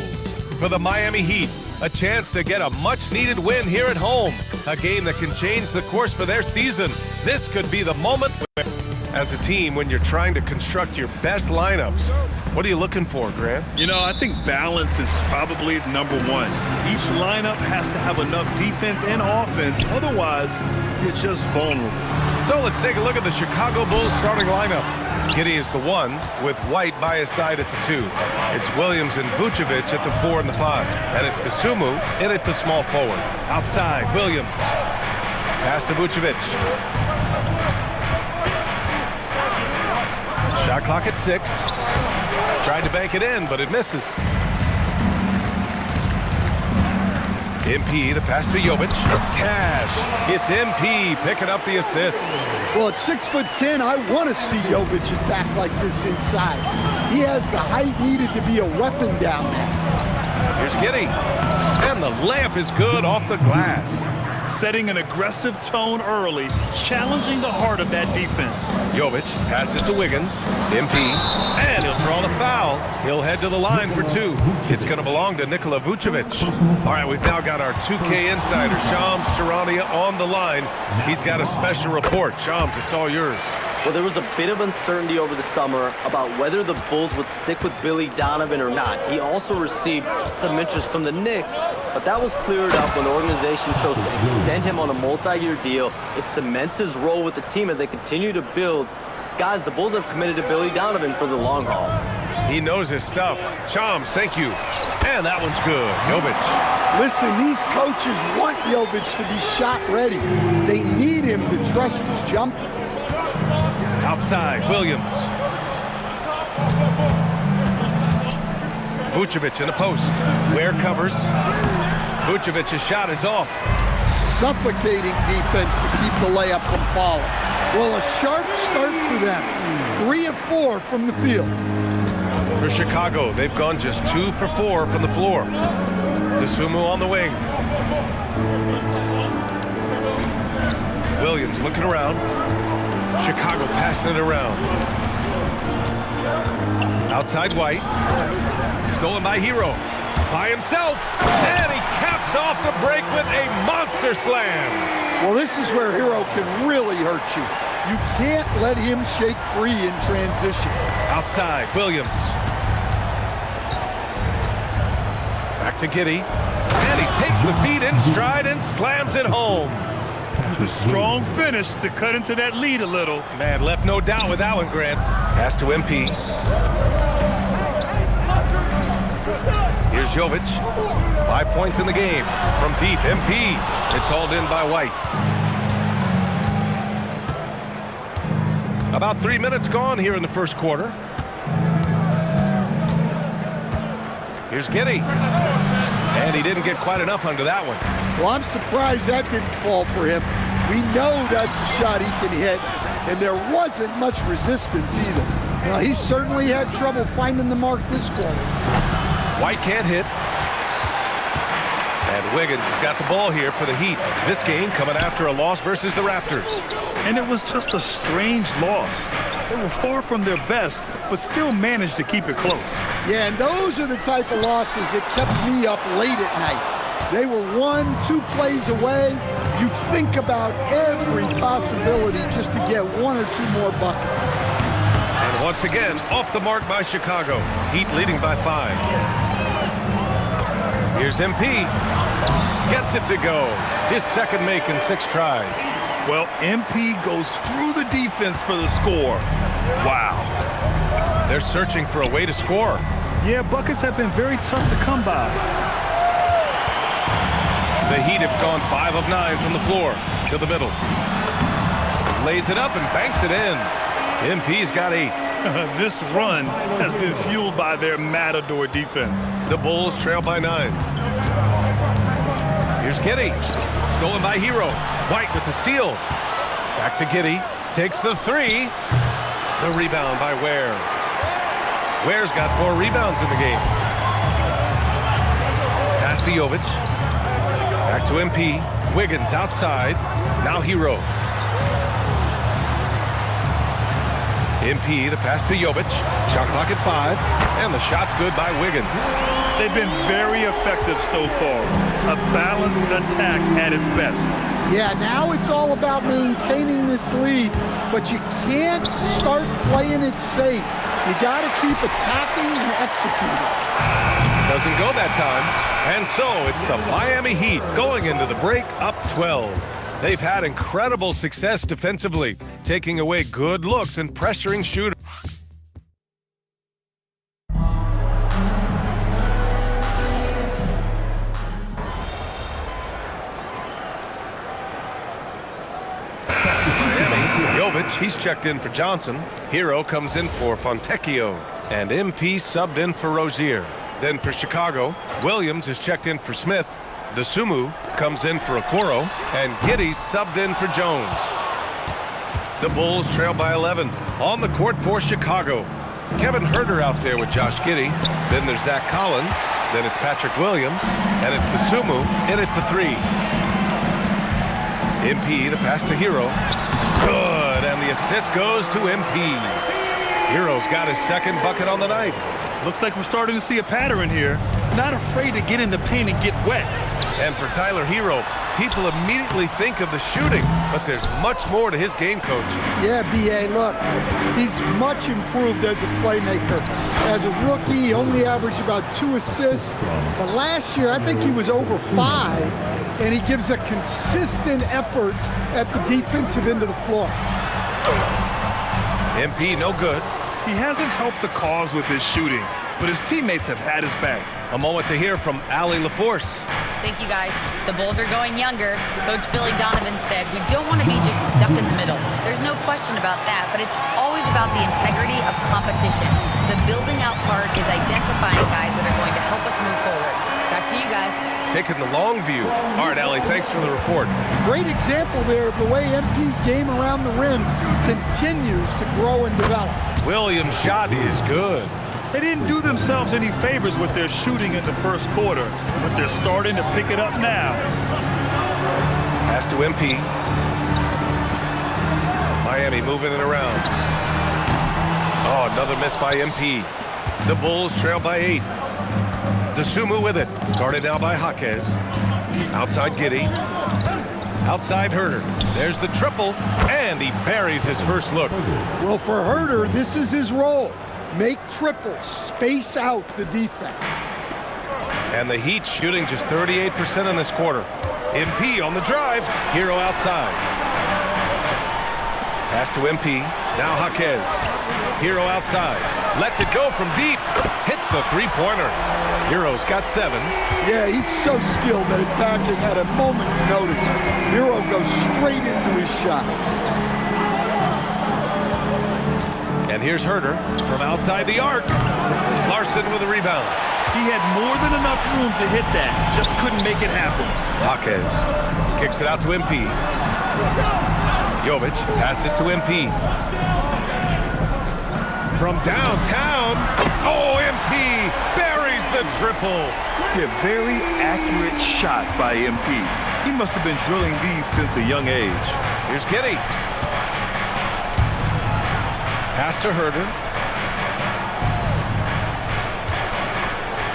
For the Miami Heat, a chance to get a much-needed win here at home. A game that can change the course for their season. This could be the moment where, as a team, when you're trying to construct your best lineups, what are you looking for, Grant? You know, I think balance is probably number one. Each lineup has to have enough defense and offense. Otherwise, you're just vulnerable. So let's take a look at the Chicago Bulls starting lineup. Giddey is the 1, with White by his side at the 2. It's Williams and Vucevic at the 4 and the 5. And it's Dosunmu in at the small forward. Outside, Williams. Pass to Vucevic. Shot clock at 6. Tried to bank it in, but it misses. MP, the pass to Jovic. Cash. It's MP picking up the assist. Well, at 6'10", I want to see Jovic attack like this inside. He has the height needed to be a weapon down there. Here's Giddey. And the layup is good off the glass. Setting an aggressive tone early, challenging the heart of that defense. Jovic passes to Wiggins. MP. And he'll draw the foul. He'll head to the line for 2. It's going to belong to Nikola Vucevic. All right, we've now got our 2K insider, Shams Charania, on the line. He's got a special report. Shams, it's all yours. Well, there was a bit of uncertainty over the summer about whether the Bulls would stick with Billy Donovan or not. He also received some interest from the Knicks, but that was cleared up when the organization chose to extend him on a multi-year deal. It cements his role with the team as they continue to build. Guys, the Bulls have committed to Billy Donovan for the long haul. He knows his stuff. Shams, thank you. And that one's good. Jovic. Listen, these coaches want Jovic to be shot ready. They need him to trust his jump. Outside, Williams. Vucevic in the post. Ware covers. Vucevic's shot is off. Suffocating defense to keep the layup from falling. Well, a sharp start for them. 3 of 4 from the field. For Chicago, they've gone just 2 for 4 from the floor. Dosunmu on the wing. Williams looking around. Chicago passing it around. Outside White. Stolen by Hero. By himself. And he caps off the break with a monster slam. Well, this is where Hero can really hurt you. You can't let him shake free in transition. Outside, Williams. Back to Giddey. And he takes the feed in stride and slams it home. A strong finish to cut into that lead a little. Man, left no doubt with that one, Grant. Pass to MP. Here's Jovic. 5 points in the game. From deep, MP. It's hauled in by White. About 3 minutes gone here in the first quarter. Here's Giddey. And he didn't get quite enough under that one. Well, I'm surprised that didn't fall for him. We know that's a shot he can hit, and there wasn't much resistance either. Well, he certainly had trouble finding the mark this quarter. White can't hit. And Wiggins has got the ball here for the Heat. This game coming after a loss versus the Raptors. And it was just a strange loss. They were far from their best, but still managed to keep it close. Yeah, and those are the type of losses that kept me up late at night. They were 1-2 plays away. You think about every possibility just to get 1 or 2 more buckets. And once again, off the mark by Chicago. Heat leading by 5. Here's MP. Gets it to go. His second make in 6 tries. Well, MP goes through the defense for the score. Wow. They're searching for a way to score. Yeah, buckets have been very tough to come by. The Heat have gone 5 of 9 from the floor to the middle. Lays it up and banks it in. MP's got 8. This run has been fueled by their matador defense. The Bulls trail by 9. Here's Giddey. Stolen by Hero. White with the steal. Back to Giddey. Takes the 3. The rebound by Ware. Ware's got 4 rebounds in the game. Pass to Jovic. Back to MP. Wiggins outside. Now Hero. MP, the pass to Jovic. Shot clock at 5. And the shot's good by Wiggins. They've been very effective so far. A balanced attack at its best. Yeah, now it's all about maintaining this lead, but you can't start playing it safe. You got to keep attacking and executing. Doesn't go that time. And so it's the Miami Heat going into the break up 12. They've had incredible success defensively, taking away good looks and pressuring shooters. He's checked in for Johnson. Hero comes in for Fontecchio. And MP subbed in for Rozier. Then for Chicago, Williams is checked in for Smith. Dosunmu comes in for Okoro. And Giddey subbed in for Jones. The Bulls trail by 11. On the court for Chicago. Kevin Huerter out there with Josh Giddey. Then there's Zach Collins. Then it's Patrick Williams. And it's Dosunmu in it for 3. MP, the pass to Hero. Good, and the assist goes to MP. Hero's got his second bucket on the night. Looks like we're starting to see a pattern here. Not afraid to get in the paint and get wet. And for Tyler Hero, people immediately think of the shooting, but there's much more to his game, Coach. Yeah, B.A., look, he's much improved as a playmaker. As a rookie, he only averaged about 2 assists, but last year I think he was over 5, and he gives a consistent effort at the defensive end of the floor. MP no good. He hasn't helped the cause with his shooting, but his teammates have had his back. A moment to hear from Allie LaForce. Thank you, guys. The Bulls are going younger. Coach Billy Donovan said, we don't want to be just stuck in the middle. There's no question about that, but it's always about the integrity of competition. The building out part is identifying guys that are going to help us move forward. Back to you guys. Taking the long view. All right, Allie, thanks for the report. Great example there of the way MP's game around the rim continues to grow and develop. Williams' shot is good. They didn't do themselves any favors with their shooting in the first quarter, but they're starting to pick it up now. Pass to MP. Miami moving it around. Oh, another miss by MP. The Bulls trail by 8. DeSumo with it. Guarded now by Jaquez. Outside Giddey. Outside Herder. There's the triple, and he buries his first look. Well, for Herder, this is his role. Make triples, space out the defense. And the Heat shooting just 38% in this quarter. MP on the drive. Hero outside. Pass to MP. Now Jaquez. Hero outside. Lets it go from deep. Hits a three-pointer. Hero's got 7. Yeah, he's so skilled at attacking at a moment's notice. Hero goes straight into his shot. And here's Herder from outside the arc. Larson with a rebound. He had more than enough room to hit that. Just couldn't make it happen. Jaquez kicks it out to MP. Jovic passes to MP. From downtown. Oh, MP buries the triple. Yeah, very accurate shot by MP. He must have been drilling these since a young age. Here's Giddey. Pass to Herder.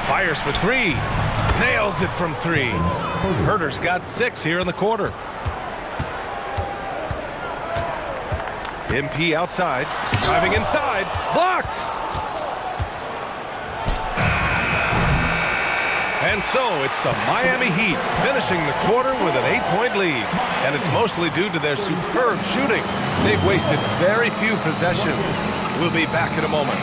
Fires for 3. Nails it from 3. Herder's got 6 here in the quarter. MP outside. Driving inside. Blocked! And so it's the Miami Heat finishing the quarter with an 8-point lead. And it's mostly due to their superb shooting. They've wasted very few possessions. We'll be back in a moment.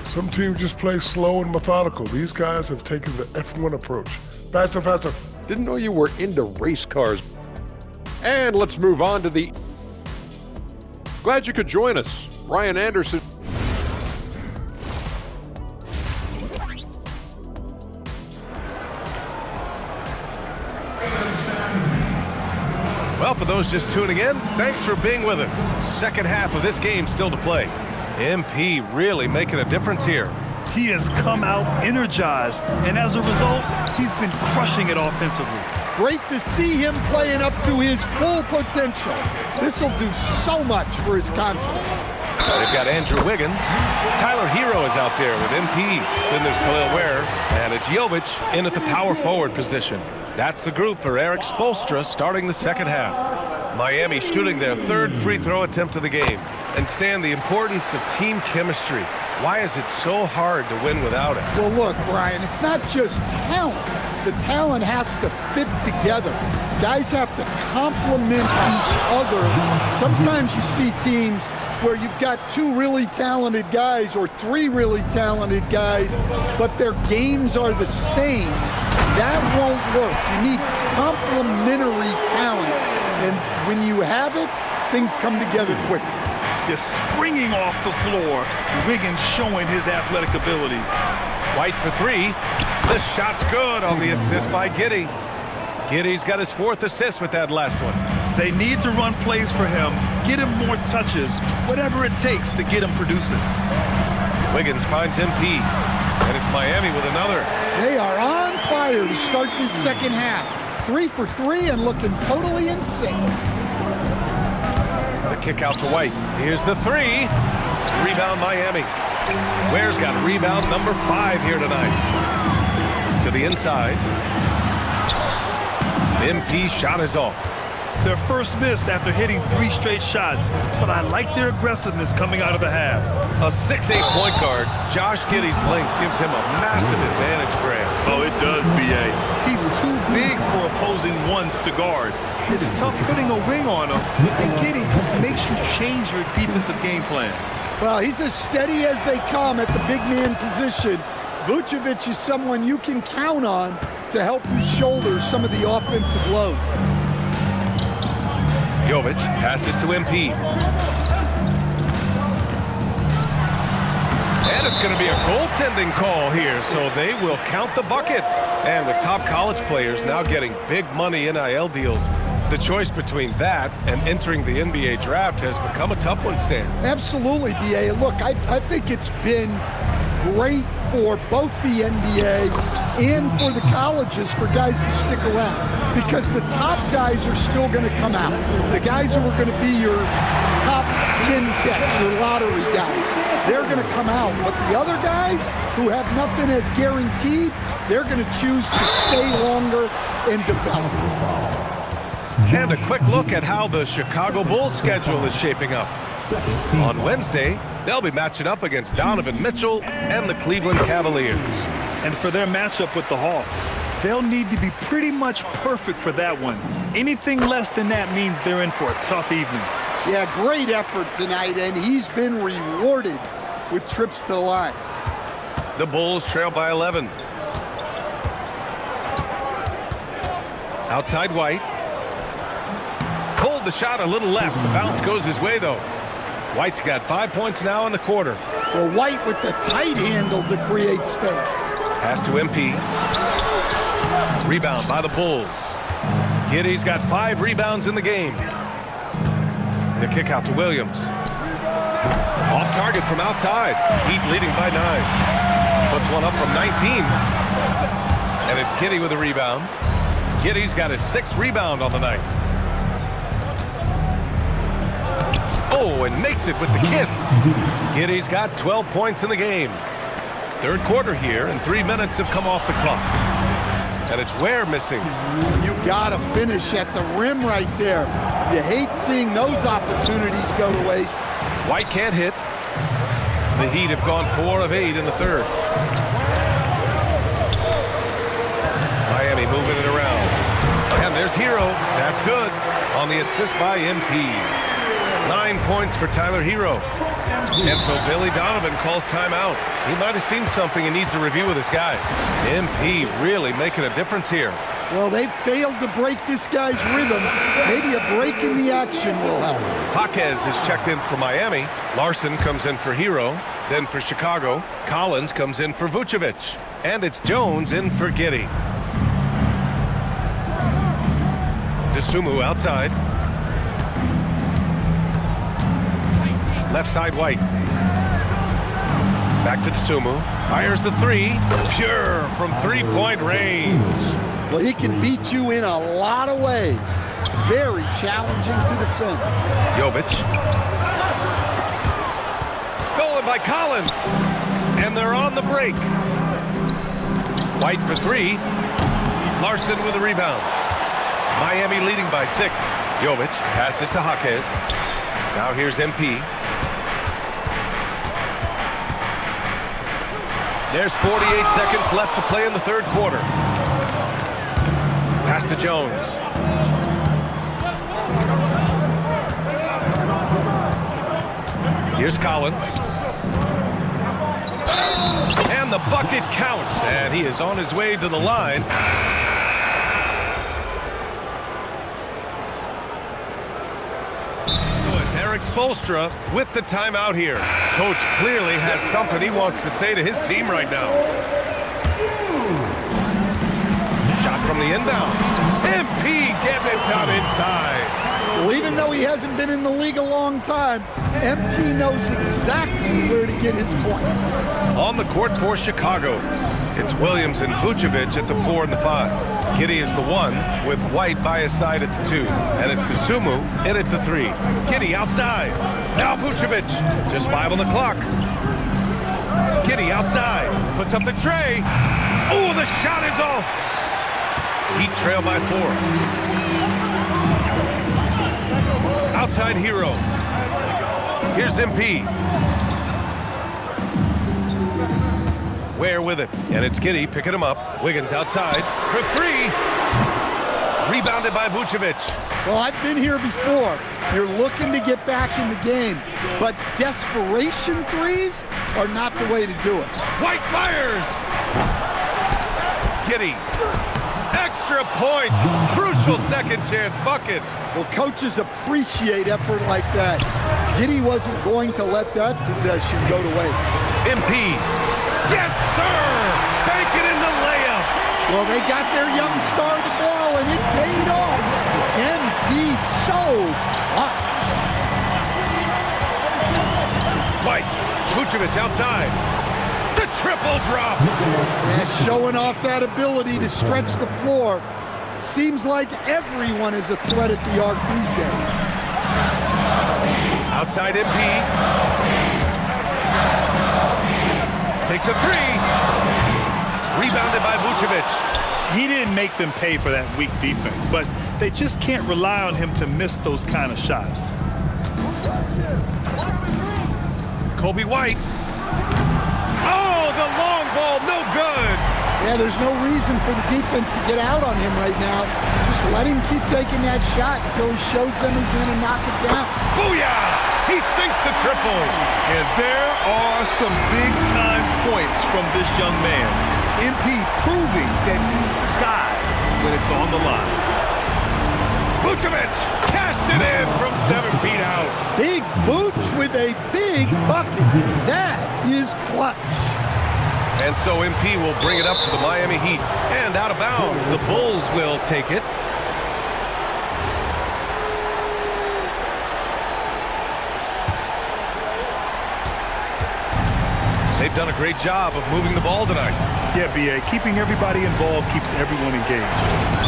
Some teams just play slow and methodical. These guys have taken the F1 approach. Faster, faster. Didn't know you were into race cars. And let's move on to the... Glad you could join us. Ryan Anderson. Well, for those just tuning in, thanks for being with us. Second half of this game still to play. MP really making a difference here. He has come out energized, and as a result, he's been crushing it offensively. Great to see him playing up to his full potential. This will do so much for his confidence. They've got Andrew Wiggins. Tyler Hero is out there with MP. Then there's Khalil Ware, and it's Jovic in at the power forward position. That's the group for Eric Spoelstra starting the second half. Miami shooting their 3rd free throw attempt of the game. And Stan, the importance of team chemistry. Why is it so hard to win without it? Well, look, Brian, it's not just talent. The talent has to fit together. Guys have to complement each other. Sometimes you see teams where you've got 2 really talented guys or 3 really talented guys, but their games are the same. That won't work. You need complementary talent. And when you have it, things come together quickly. Just springing off the floor, Wiggins showing his athletic ability. White for 3. This shot's good on the assist by Giddey. Giddey's got his 4th assist with that last one. They need to run plays for him, get him more touches, whatever it takes to get him producing. Wiggins finds MP, and it's Miami with another. They are on fire to start this second half. 3 for 3 and looking totally in sync. The kick out to White. Here's the 3. Rebound Miami. Ware's got rebound number 5 here tonight. To the inside. MP shot is off. Their first miss after hitting 3 straight shots, but I like their aggressiveness coming out of the half. A 6'8" point guard, Josh Giddey's length gives him a massive advantage grab. Oh, it does, B.A. He's too big for opposing ones to guard. It's tough putting a wing on him, and Giddey just makes you change your defensive game plan. Well, he's as steady as they come at the big man position. Vucevic is someone you can count on to help you shoulder some of the offensive load. Jovic passes to MP. And it's going to be a goaltending call here, so they will count the bucket. And with top college players now getting big money NIL deals, the choice between that and entering the NBA draft has become a tough one, Stan. Absolutely, B.A. Look, I think it's been great for both the NBA and for the colleges for guys to stick around, because the top guys are still going to come out. The guys who are going to be your top 10 picks, your lottery guys, they're going to come out. But the other guys who have nothing as guaranteed, they're going to choose to stay longer and develop. And a quick look at how the Chicago Bulls schedule is shaping up. On Wednesday, they'll be matching up against Donovan Mitchell and the Cleveland Cavaliers. And for their matchup with the Hawks, they'll need to be pretty much perfect for that one. Anything less than that means they're in for a tough evening. Yeah, great effort tonight, and he's been rewarded with trips to the line. The Bulls trail by 11. Outside White. Pulled the shot a little left. The bounce goes his way, though. White's got 5 points now in the quarter. Well, White with the tight handle to create space. Pass to MP. Rebound by the Bulls. Giddey's got 5 rebounds in the game. The kick out to Williams. Off target from outside. Heat leading by 9. Puts one up from 19. And it's Giddey with a rebound. Giddey's got his 6th rebound on the night. Oh, and makes it with the kiss. Giddey's got 12 points in the game. Third quarter here, and 3 minutes have come off the clock. And it's Ware missing. You gotta finish at the rim right there. You hate seeing those opportunities go to waste. White can't hit. The Heat have gone 4 of 8 in the third. Miami moving it around. And there's Hero. That's good. On the assist by MP. 9 points for Tyler Hero. And so Billy Donovan calls timeout. He might have seen something and needs to review with his guys. MP really making a difference here. Well, they failed to break this guy's rhythm. Maybe a break in the action will help. Jaquez is checked in for Miami. Larson comes in for Hero. Then for Chicago, Collins comes in for Vucevic. And it's Jones in for Giddey. DeSumo outside. Left side White. Back to DeSumo. Fires the 3. Pure from 3-point range. Well, he can beat you in a lot of ways. Very challenging to defend. Jovic. Stolen by Collins. And they're on the break. White for 3. Larson with a rebound. Miami leading by 6. Jovic passes to Jaquez. Now here's MP. There's 48 seconds left to play in the third quarter. Pass to Jones. Here's Collins. And the bucket counts, and he is on his way to the line. Eric Spoelstra with the timeout here. Coach clearly has something he wants to say to his team right now. Shot from the inbound. MP getting it done inside. Well, even though he hasn't been in the league a long time, MP knows exactly where to get his points. On the court for Chicago, it's Williams and Vucevic at the 4 and the 5. Giddey is the 1 with White by his side at the 2. And it's DeSumo in at the 3. Giddey outside. Now Vucevic. Just 5 on the clock. Giddey outside. Puts up the tray. Oh, the shot is off. Heat trail by 4. Outside Hero. Here's MP. Ware with it, and it's Giddey picking him up. Wiggins outside for three. Rebounded by Vucevic. Well, I've been here before. You're looking to get back in the game, but desperation threes are not the way to do it. White fires! Giddey. Extra points. Crucial second chance bucket. Well, coaches appreciate effort like that. Giddey wasn't going to let that possession go to waste. MP. Yes, sir! Bank it in the layup. Well, they got their young star the ball, and it paid off. MP showed up. White. Vucevic outside. The triple drop. Yeah, showing off that ability to stretch the floor. Seems like everyone is a threat at the arc these days. Outside MP. Takes a three. Rebounded by Vucevic. He didn't make them pay for that weak defense, but they just can't rely on him to miss those kind of shots. Kobe White. Oh, the long ball, no good. Yeah, there's no reason for the defense to get out on him right now. Just let him keep taking that shot until he shows them he's going to knock it down. Booyah! He sinks the triple. And there are some big-time points from this young man. MP proving that he's the guy when it's on the line. Vucevic cast it in from 7 feet out. Big Vooch with a big bucket. That is clutch. And so MP will bring it up to the Miami Heat. And out of bounds, the Bulls will take it. They've done a great job of moving the ball tonight. Yeah, B.A., keeping everybody involved keeps everyone engaged.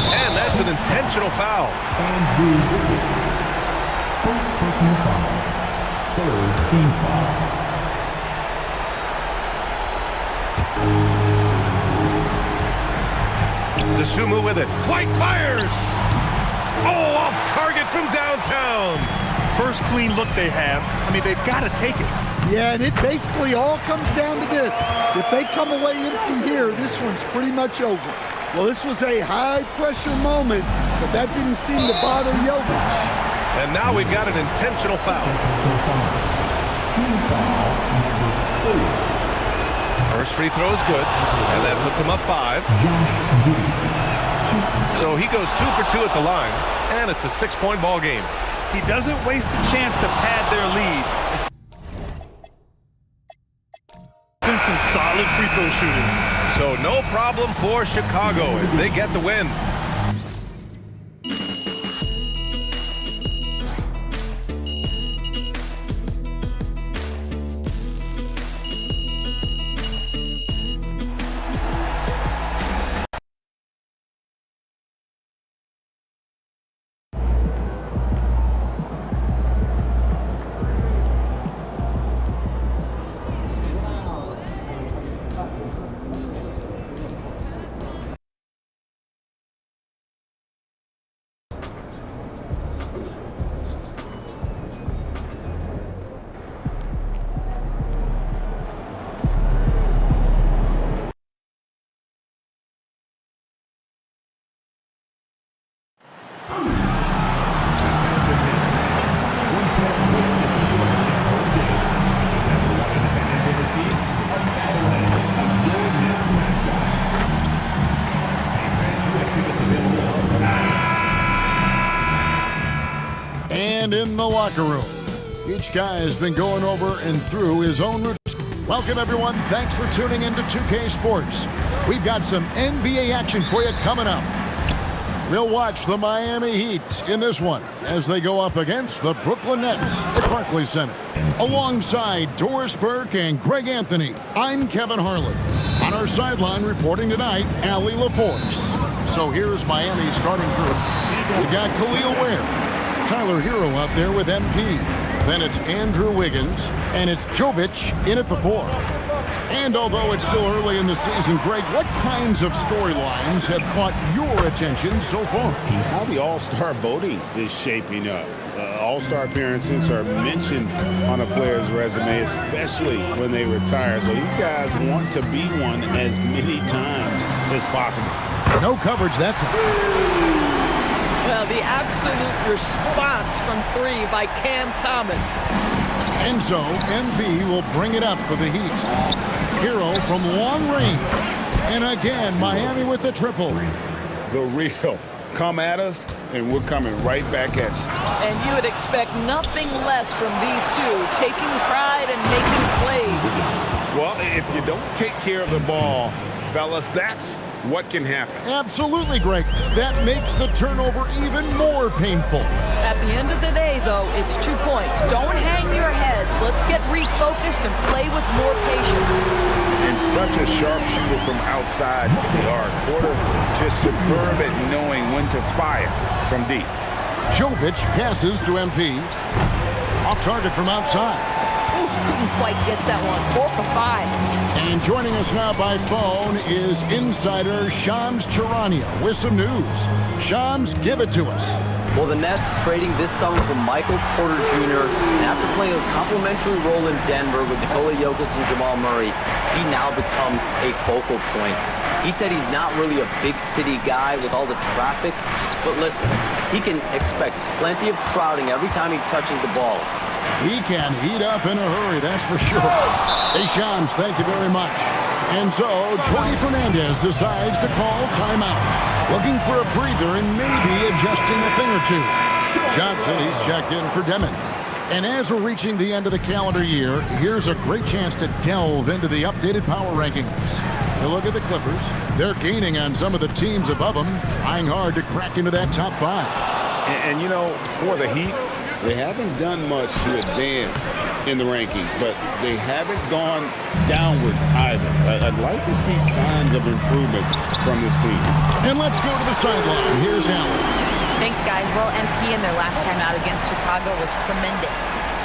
And that's an intentional foul. First personal foul. Third team foul. DeSumo with it. White fires! Oh, off target from downtown. First clean look they have. I mean, they've got to take it. Yeah, and it basically all comes down to this. If they come away empty here, this one's pretty much over. Well, this was a high-pressure moment, but that didn't seem to bother Jovic. And now we've got an intentional foul. Team foul number 4. First free throw is good, and that puts him up 5. So he goes 2 for 2 at the line, and it's a 6-point ball game. He doesn't waste a chance to pad their lead. It's been some solid free throw shooting. So no problem for Chicago as they get the win. And in the locker room, each guy has been going over and through his own routine. Welcome, everyone. Thanks for tuning into 2K Sports. We've got some NBA action for you coming up. We'll watch the Miami Heat in this one as they go up against the Brooklyn Nets at Barclays Center. Alongside Doris Burke and Greg Anthony, I'm Kevin Harlan. On our sideline reporting tonight, Allie LaForce. So here's Miami's starting group. We got Khalil Ware, Tyler Hero out there with MP. Then it's Andrew Wiggins, and it's Jovic in at the 4. And although it's still early in the season, Greg, what kinds of storylines have caught your attention so far? How the All-Star voting is shaping up. All-star appearances are mentioned on a player's resume, especially when they retire. So these guys want to be one as many times as possible. No coverage, that's it. Well, the absolute response from 3 by Cam Thomas. And so, MP will bring it up for the Heat. Hero from long range. And again, Miami with the triple. The real come at us, and we're coming right back at you. And you would expect nothing less from these two, taking pride and making plays. Well, if you don't take care of the ball, fellas, that's what can happen. Absolutely, Greg. That makes the turnover even more painful. At the end of the day, though, it's 2 points. Don't hang your heads. Let's get refocused and play with more patience. And such a sharpshooter from outside the arc. Porter just superb at knowing when to fire from deep. Jovic passes to MP. Off target from outside. Ooh, couldn't quite get that one. 4 for 5. And joining us now by phone is insider Shams Charania with some news. Shams, give it to us. Well, the Nets trading this summer for Michael Porter Jr. And after playing a complimentary role in Denver with Nikola Jokic and Jamal Murray, he now becomes a focal point. He said he's not really a big city guy with all the traffic, but listen, he can expect plenty of crowding every time he touches the ball. He can heat up in a hurry, that's for sure. Hey, Shams, thank you very much. And so, Tony Fernandez decides to call timeout. Looking for a breather and maybe adjusting a thing or two. Johnson, he's checked in for Demon. And as we're reaching the end of the calendar year, here's a great chance to delve into the updated power rankings. You look at the Clippers. They're gaining on some of the teams above them, trying hard to crack into that top 5. And you know, for the Heat, they haven't done much to advance in the rankings, but they haven't gone downward either. I'd like to see signs of improvement from this team. And let's go to the sideline. Here's Allen. Thanks, guys. Well, MP in their last time out against Chicago was tremendous.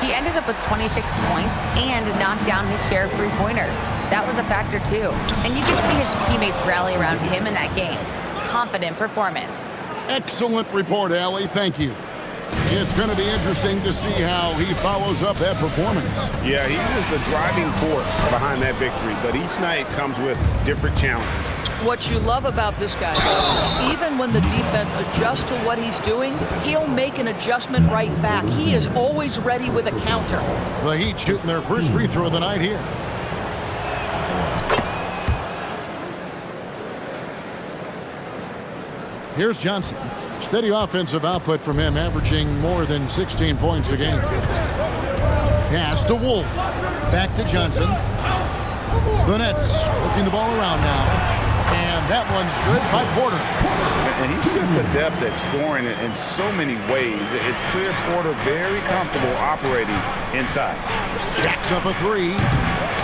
He ended up with 26 points and knocked down his share of three-pointers. That was a factor, too. And you could see his teammates rally around him in that game. Confident performance. Excellent report, Allie. Thank you. It's going to be interesting to see how he follows up that performance. Yeah, he was the driving force behind that victory, but each night comes with different challenges. What you love about this guy, though, even when the defense adjusts to what he's doing, he'll make an adjustment right back. He is always ready with a counter. The Heat shooting their first free throw of the night here. Here's Johnson. Steady offensive output from him, averaging more than 16 points a game. Pass to Wolf. Back to Johnson. The Nets working the ball around now. And that one's good by Porter. And he's just adept at scoring in so many ways. It's clear Porter very comfortable operating inside. Jacks up a three.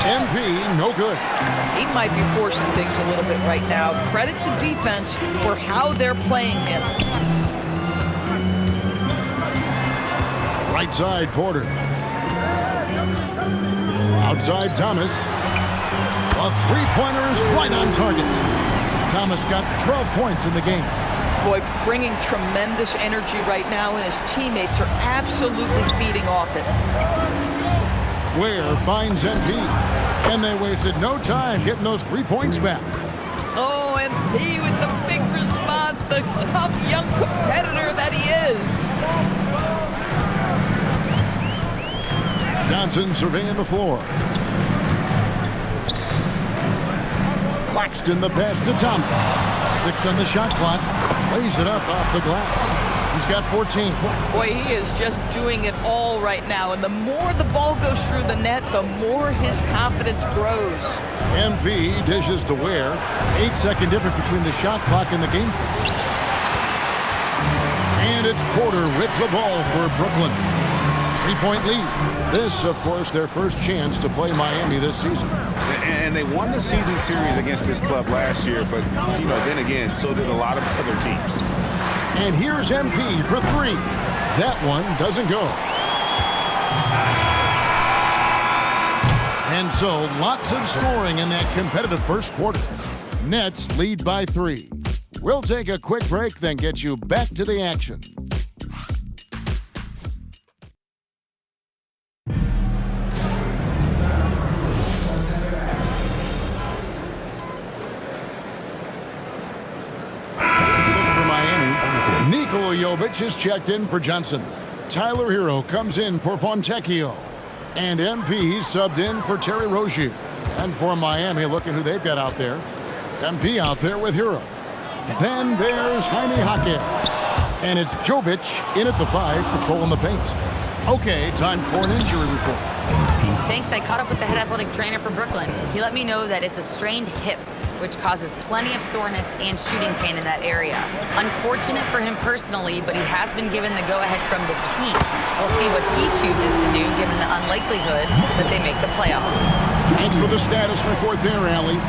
MP, no good. He might be forcing things a little bit right now. Credit the defense for how they're playing him. Right side, Porter. Outside, Thomas. A three-pointer is right on target. Thomas got 12 points in the game. Boy, bringing tremendous energy right now, and his teammates are absolutely feeding off it. Ware finds MP, and they wasted no time getting those 3 points back. Oh, MP with the big response, the tough young competitor that he is. Johnson surveying the floor. Claxton the pass to Thomas. 6 on the shot clock. Lays it up off the glass. He's got 14. Boy, he is just doing it all right now. And the more the ball goes through the net, the more his confidence grows. MP dishes to Ware. 8-second difference between the shot clock and the game clock. And it's Porter with the ball for Brooklyn. 3-point lead. This, of course, their first chance to play Miami this season. And they won the season series against this club last year, but, you know, then again, so did a lot of other teams. And here's MP for 3. That one doesn't go. And so, lots of scoring in that competitive first quarter. Nets lead by 3. We'll take a quick break, then get you back to the action. Jovic is checked in for Johnson. Tyler Hero comes in for Fontecchio. And MP subbed in for Terry Rozier. And for Miami, looking who they've got out there. MP out there with Hero. Then there's Jaime Jaquez. And it's Jovic in at the 5, patrolling the paint. Okay, time for an injury report. Thanks, I caught up with the head athletic trainer for Brooklyn. He let me know that it's a strained hip, which causes plenty of soreness and shooting pain in that area. Unfortunate for him personally, but he has been given the go-ahead from the team. We'll see what he chooses to do, given the unlikelihood that they make the playoffs. Thanks for the status report there, Allie.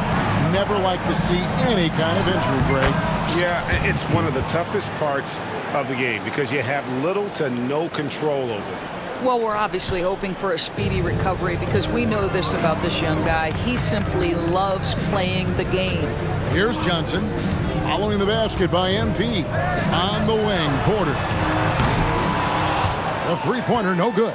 Never like to see any kind of injury, Greg. Yeah, it's one of the toughest parts of the game because you have little to no control over it. Well, we're obviously hoping for a speedy recovery because we know this about this young guy. He simply loves playing the game. Here's Johnson, following the basket by MP. On the wing, Porter. The three-pointer, no good.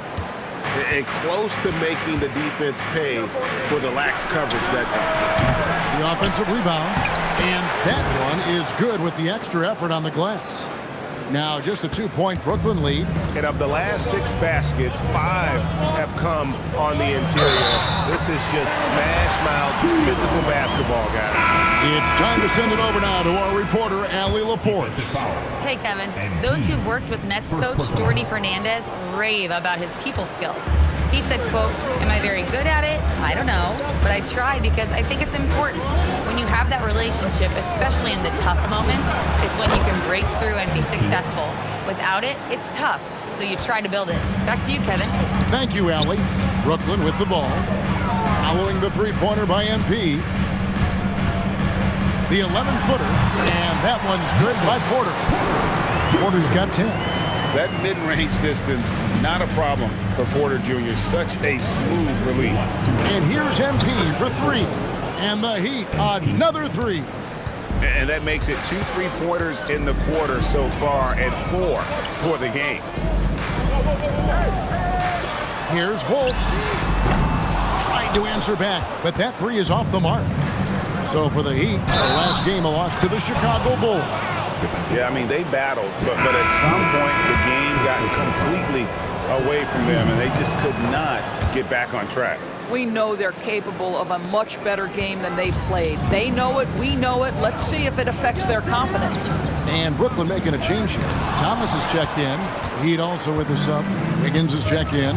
And close to making the defense pay for the lax coverage that time. The offensive rebound, and that one is good with the extra effort on the glass. Now just a 2-point Brooklyn lead. And of the last 6 baskets, 5 have come on the interior. This is just smash-mouth physical basketball, guys. It's time to send it over now to our reporter, Allie LaForce. Hey, Kevin. Those who've worked with Nets coach Jordi Fernandez rave about his people skills. He said, quote, "Am I very good at it? I don't know, but I try because I think it's important. When you have that relationship, especially in the tough moments, is when you can break through and be successful. Without it, it's tough, so you try to build it." Back to you, Kevin. Thank you, Allie. Brooklyn with the ball. Following the three-pointer by MP. The 11-footer, and that one's good by Porter. Porter's got 10. That mid-range distance, not a problem for Porter Jr. Such a smooth release. And here's MP for 3. And the Heat, another 3. And that makes it 2 3-pointers in the quarter so far and 4 for the game. Here's Wolf. Tried to answer back, but that 3 is off the mark. So for the Heat, the last game a loss to the Chicago Bulls. Yeah, I mean, they battled, but at some point the game got completely away from them, and they just could not get back on track. We know they're capable of a much better game than they played. They know it, we know it. Let's see if it affects their confidence. And Brooklyn making a change here. Thomas is checked in. Heat also with the sub. Wiggins is checked in.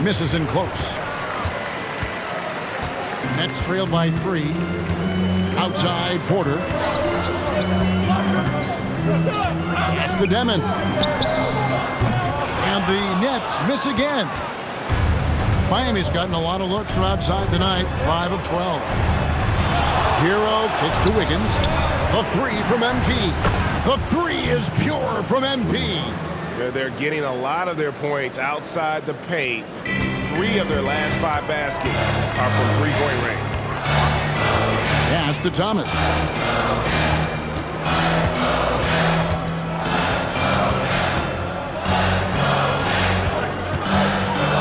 Misses in close. Nets trailed by 3. Outside, Porter. Pass to Demon. And the Nets miss again. Miami's gotten a lot of looks from outside tonight. 5 of 12. Hero kicks to Wiggins. The 3 from MP. The 3 is pure from MP. They're getting a lot of their points outside the paint. 3 of their last 5 baskets are from 3-point range. Pass to Thomas.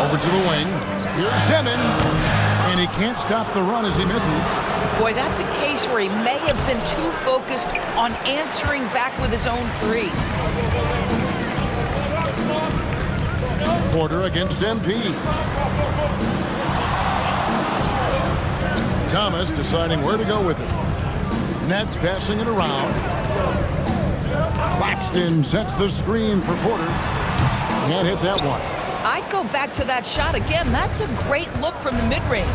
Over to the wing. Here's Demon. And he can't stop the run as he misses. Boy, that's a case where he may have been too focused on answering back with his own 3. Porter against MP. Thomas deciding where to go with it. Nets passing it around. Claxton sets the screen for Porter. Can't hit that one. I'd go back to that shot again. That's a great look from the mid-range.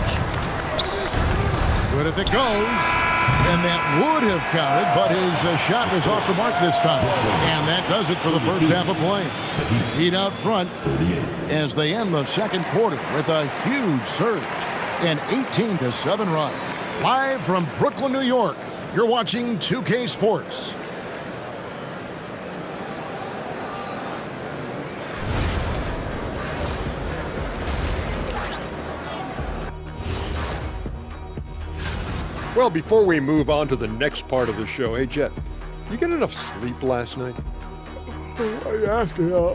Good if it goes. And that would have counted, but his shot was off the mark this time. And that does it for the first half of play. Heat out front as they end the second quarter with a huge surge. An 18-7 run. Live from Brooklyn, New York, you're watching 2K Sports. Well, before we move on to the next part of the show, hey, Jet, you get enough sleep last night? I asked you.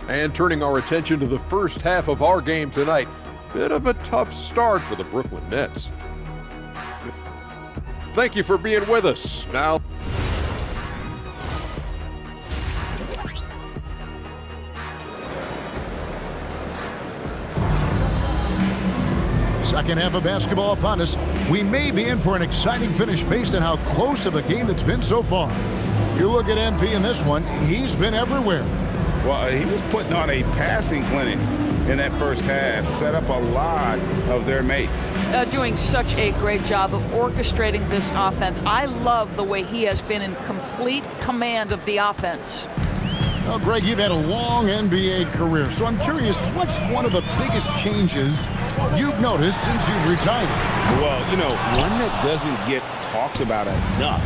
And turning our attention to the first half of our game tonight, bit of a tough start for the Brooklyn Nets. Thank you for being with us. Now, second half of basketball upon us. We may be in for an exciting finish based on how close of a game that's been so far. You look at MP in this one, he's been everywhere. Well, he was putting on a passing clinic in that first half, set up a lot of their mates. Doing such a great job of orchestrating this offense. I love the way he has been in complete command of the offense. Well, Greg, you've had a long NBA career, so I'm curious, what's one of the biggest changes you've noticed since you've retired? Well, you know, one that doesn't get talked about enough,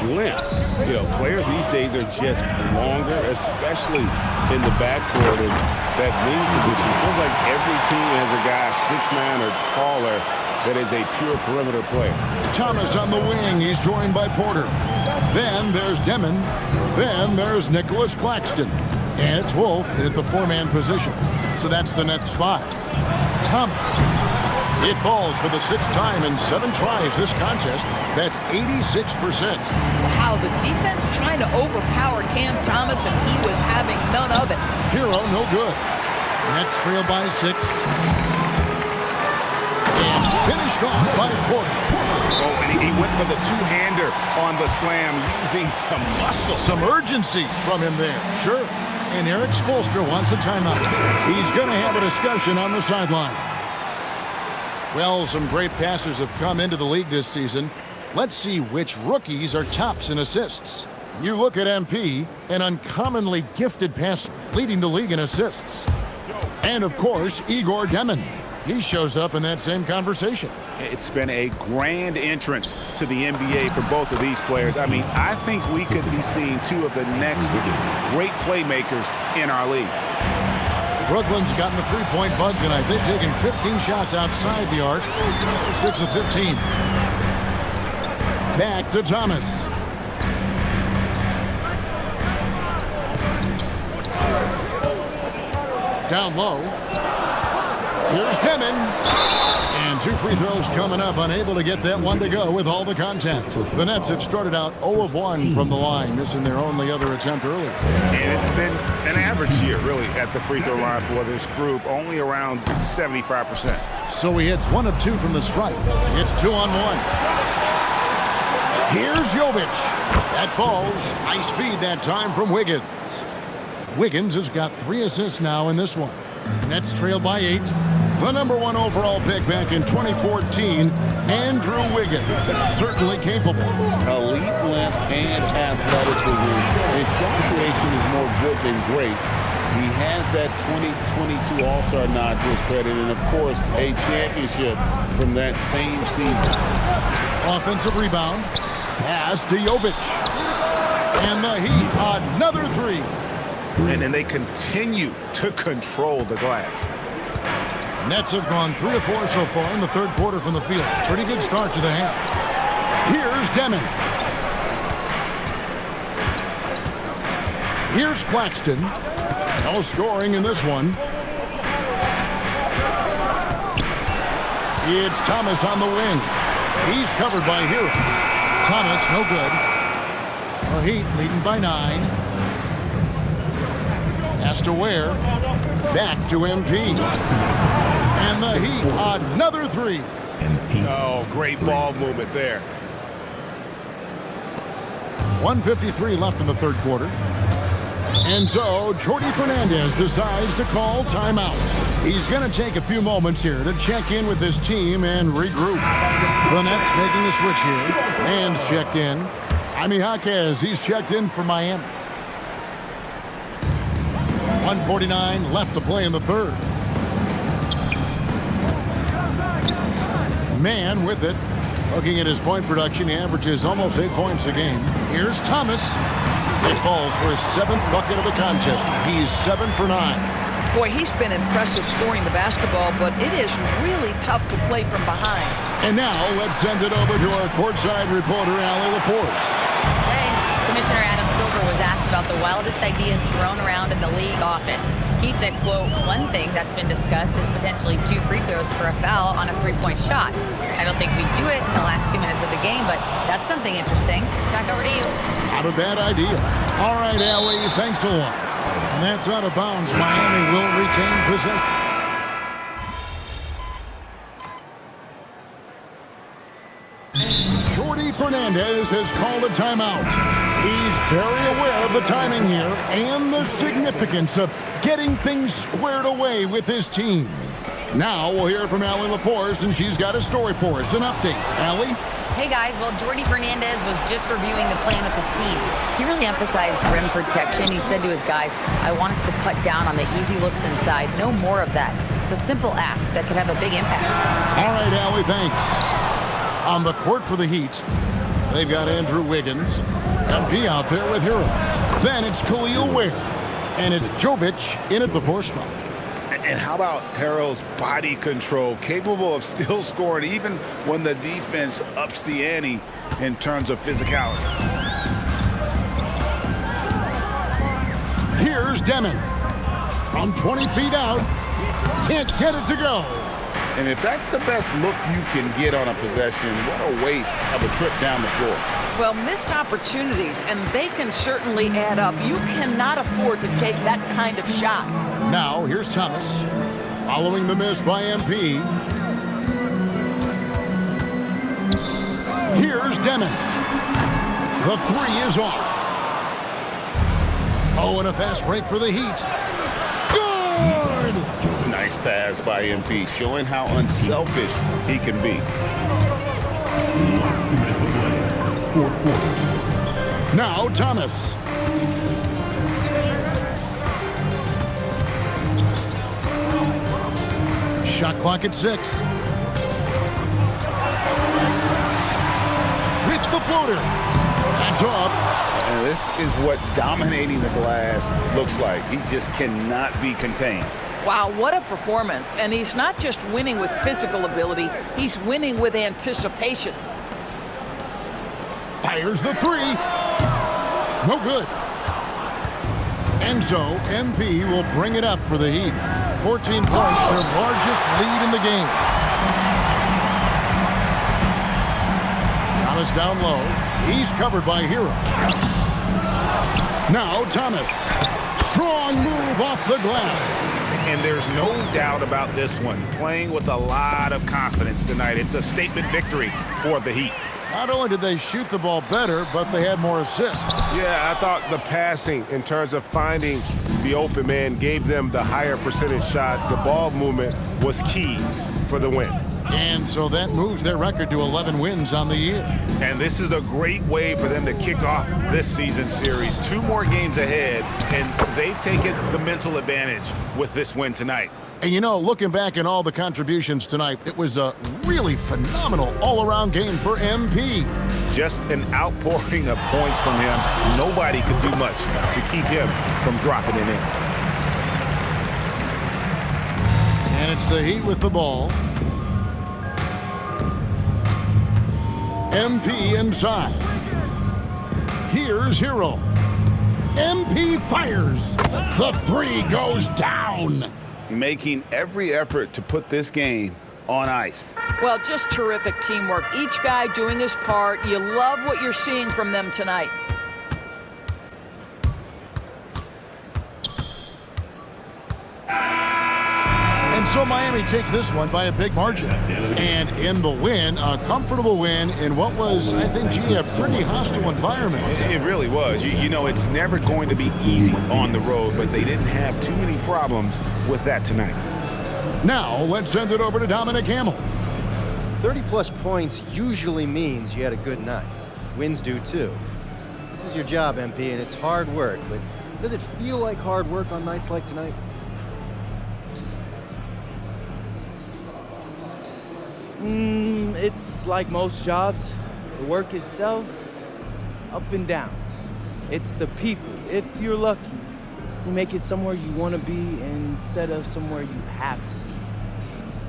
length. You know, players these days are just longer, especially in the backcourt, and that wing position. Feels like every team has a guy 6'9" or taller that is a pure perimeter player. Thomas on the wing. He's joined by Porter. Then there's Demon. Then there's Nicholas Claxton. And it's Wolf at the four-man position. So that's the Nets' 5. Thomas. It falls for the 6th time in 7 tries this contest. That's 86%. Wow, the defense trying to overpower Cam Thomas, and he was having none of it. Hero, no good. Nets trail by 6. And finished off by Porter. Oh, and he went for the two-hander on the slam, using some muscle. Some urgency from him there. Sure. And Eric Spoelstra wants a timeout. He's going to have a discussion on the sideline. Well, some great passers have come into the league this season. Let's see which rookies are tops in assists. You look at MP, an uncommonly gifted passer, leading the league in assists. And, of course, Igor Demon. He shows up in that same conversation. It's been a grand entrance to the NBA for both of these players. I mean, I think we could be seeing 2 of the next great playmakers in our league. Brooklyn's gotten the three-point bug tonight. They've taken 15 shots outside the arc. 6 of 15. Back to Thomas. Down low. Here's Demon. And 2 free throws coming up. Unable to get that one to go with all the contact. The Nets have started out 0 of 1 from the line, missing their only other attempt earlier. And it's been an average year, really, at the free throw line for this group, only around 75%. So he hits 1 of 2 from the stripe. It's 2 on 1. Here's Jovic. That falls. Nice feed that time from Wiggins. Wiggins has got 3 assists now in this one. Nets trail by 8. The number 1 overall pick back in 2014, Andrew Wiggins, certainly capable. Elite length and athleticism. His shot creation is more good than great. He has that 2022 All-Star nod to his credit, and of course, a championship from that same season. Offensive rebound. Pass to Jovic. And the Heat, another 3. And they continue to control the glass. Nets have gone 3 of 4 so far in the third quarter from the field. Pretty good start to the half. Here's Demon. Here's Claxton. No scoring in this one. It's Thomas on the wing. He's covered by Hero. Thomas, no good. The Heat leading by 9. Pass to Ware. Back to MP. And the Heat, another 3. Oh, great ball movement there. 1:53 left in the third quarter. And so, Jordi Fernandez decides to call timeout. He's going to take a few moments here to check in with his team and regroup. The Nets making a switch here. Hands checked in. Jaime Jaquez, he's checked in for Miami. 1:49 left to play in the third. Man with it. Looking at his point production, he averages almost 8 points a game. Here's Thomas. It falls for his 7th bucket of the contest. He's 7 for 9. Boy, he's been impressive scoring the basketball, but it is really tough to play from behind. And now let's send it over to our courtside reporter, Allie LaForce. Hey, Commissioner Adam Silver was asked about the wildest ideas thrown around in the league office. He said, quote, "One thing that's been discussed is potentially 2 free throws for a foul on a 3-point shot. I don't think we'd do it in the last 2 minutes of the game, but that's something interesting." Back over to you. Not a bad idea. All right, Allie, thanks a lot. And that's out of bounds. Miami will retain possession. Jordy Fernandez has called a timeout. He's very aware of the timing here and the significance of getting things squared away with his team. Now we'll hear from Allie LaForce, and she's got a story for us. An update. Allie? Hey guys, well, Jordy Fernandez was just reviewing the plan with his team. He really emphasized rim protection. He said to his guys, "I want us to cut down on the easy looks inside. No more of that. It's a simple ask that could have a big impact." All right, Allie, thanks. On the court for the Heat, they've got Andrew Wiggins, MP out there with Hero. Then it's Khalil Ware, and it's Jovic in at the 4 spot. And how about Harrell's body control, capable of still scoring even when the defense ups the ante in terms of physicality. Here's Demon. From 20 feet out, can't get it to go. And if that's the best look you can get on a possession, what a waste of a trip down the floor. Well, missed opportunities, and they can certainly add up. You cannot afford to take that kind of shot. Now, here's Thomas, following the miss by MP. Here's Demon. The 3 is off. Oh, and a fast break for the Heat. Good! Nice pass by MP, showing how unselfish he can be. Now Thomas. Shot clock at 6. With the floater. That's off. And this is what dominating the glass looks like. He just cannot be contained. Wow, what a performance. And he's not just winning with physical ability, he's winning with anticipation. Fires the 3. No good. And so MP will bring it up for the Heat. 14 points, their largest lead in the game. Thomas down low. He's covered by Hero. Now Thomas. Strong move off the glass. And there's no doubt about this one. Playing with a lot of confidence tonight. It's a statement victory for the Heat. Not only did they shoot the ball better, but they had more assists. Yeah, I thought the passing in terms of finding the open man gave them the higher percentage shots. The ball movement was key for the win. And so that moves their record to 11 wins on the year. And this is a great way for them to kick off this season series. 2 more games ahead, and they've taken the mental advantage with this win tonight. And you know, looking back at all the contributions tonight, it was a really phenomenal all-around game for MP. Just an outpouring of points from him. Nobody could do much to keep him from dropping it in. And it's the Heat with the ball. MP inside. Here's Hero. MP fires. The 3 goes down. Making every effort to put this game on ice. Well, just terrific teamwork. Each guy doing his part. You love what you're seeing from them tonight. And so Miami takes this one by a big margin. And in the win, a comfortable win in what was, I think, a pretty hostile environment. It really was. You know, it's never going to be easy on the road, but they didn't have too many problems with that tonight. Now, let's send it over to Dominic Hamill. 30-plus points usually means you had a good night. Wins do, too. This is your job, MP, and it's hard work, but does it feel like hard work on nights like tonight? It's like most jobs. The work itself, up and down. It's the people. If you're lucky, you make it somewhere you want to be instead of somewhere you have to be.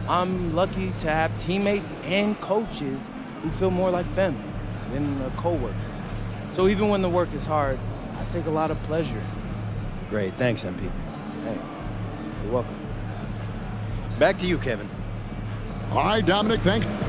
I'm lucky to have teammates and coaches who feel more like family than a coworker. So even when the work is hard, I take a lot of pleasure. Great. Thanks, MP. Hey, you're welcome. Back to you, Kevin. All right, Dominic, thanks.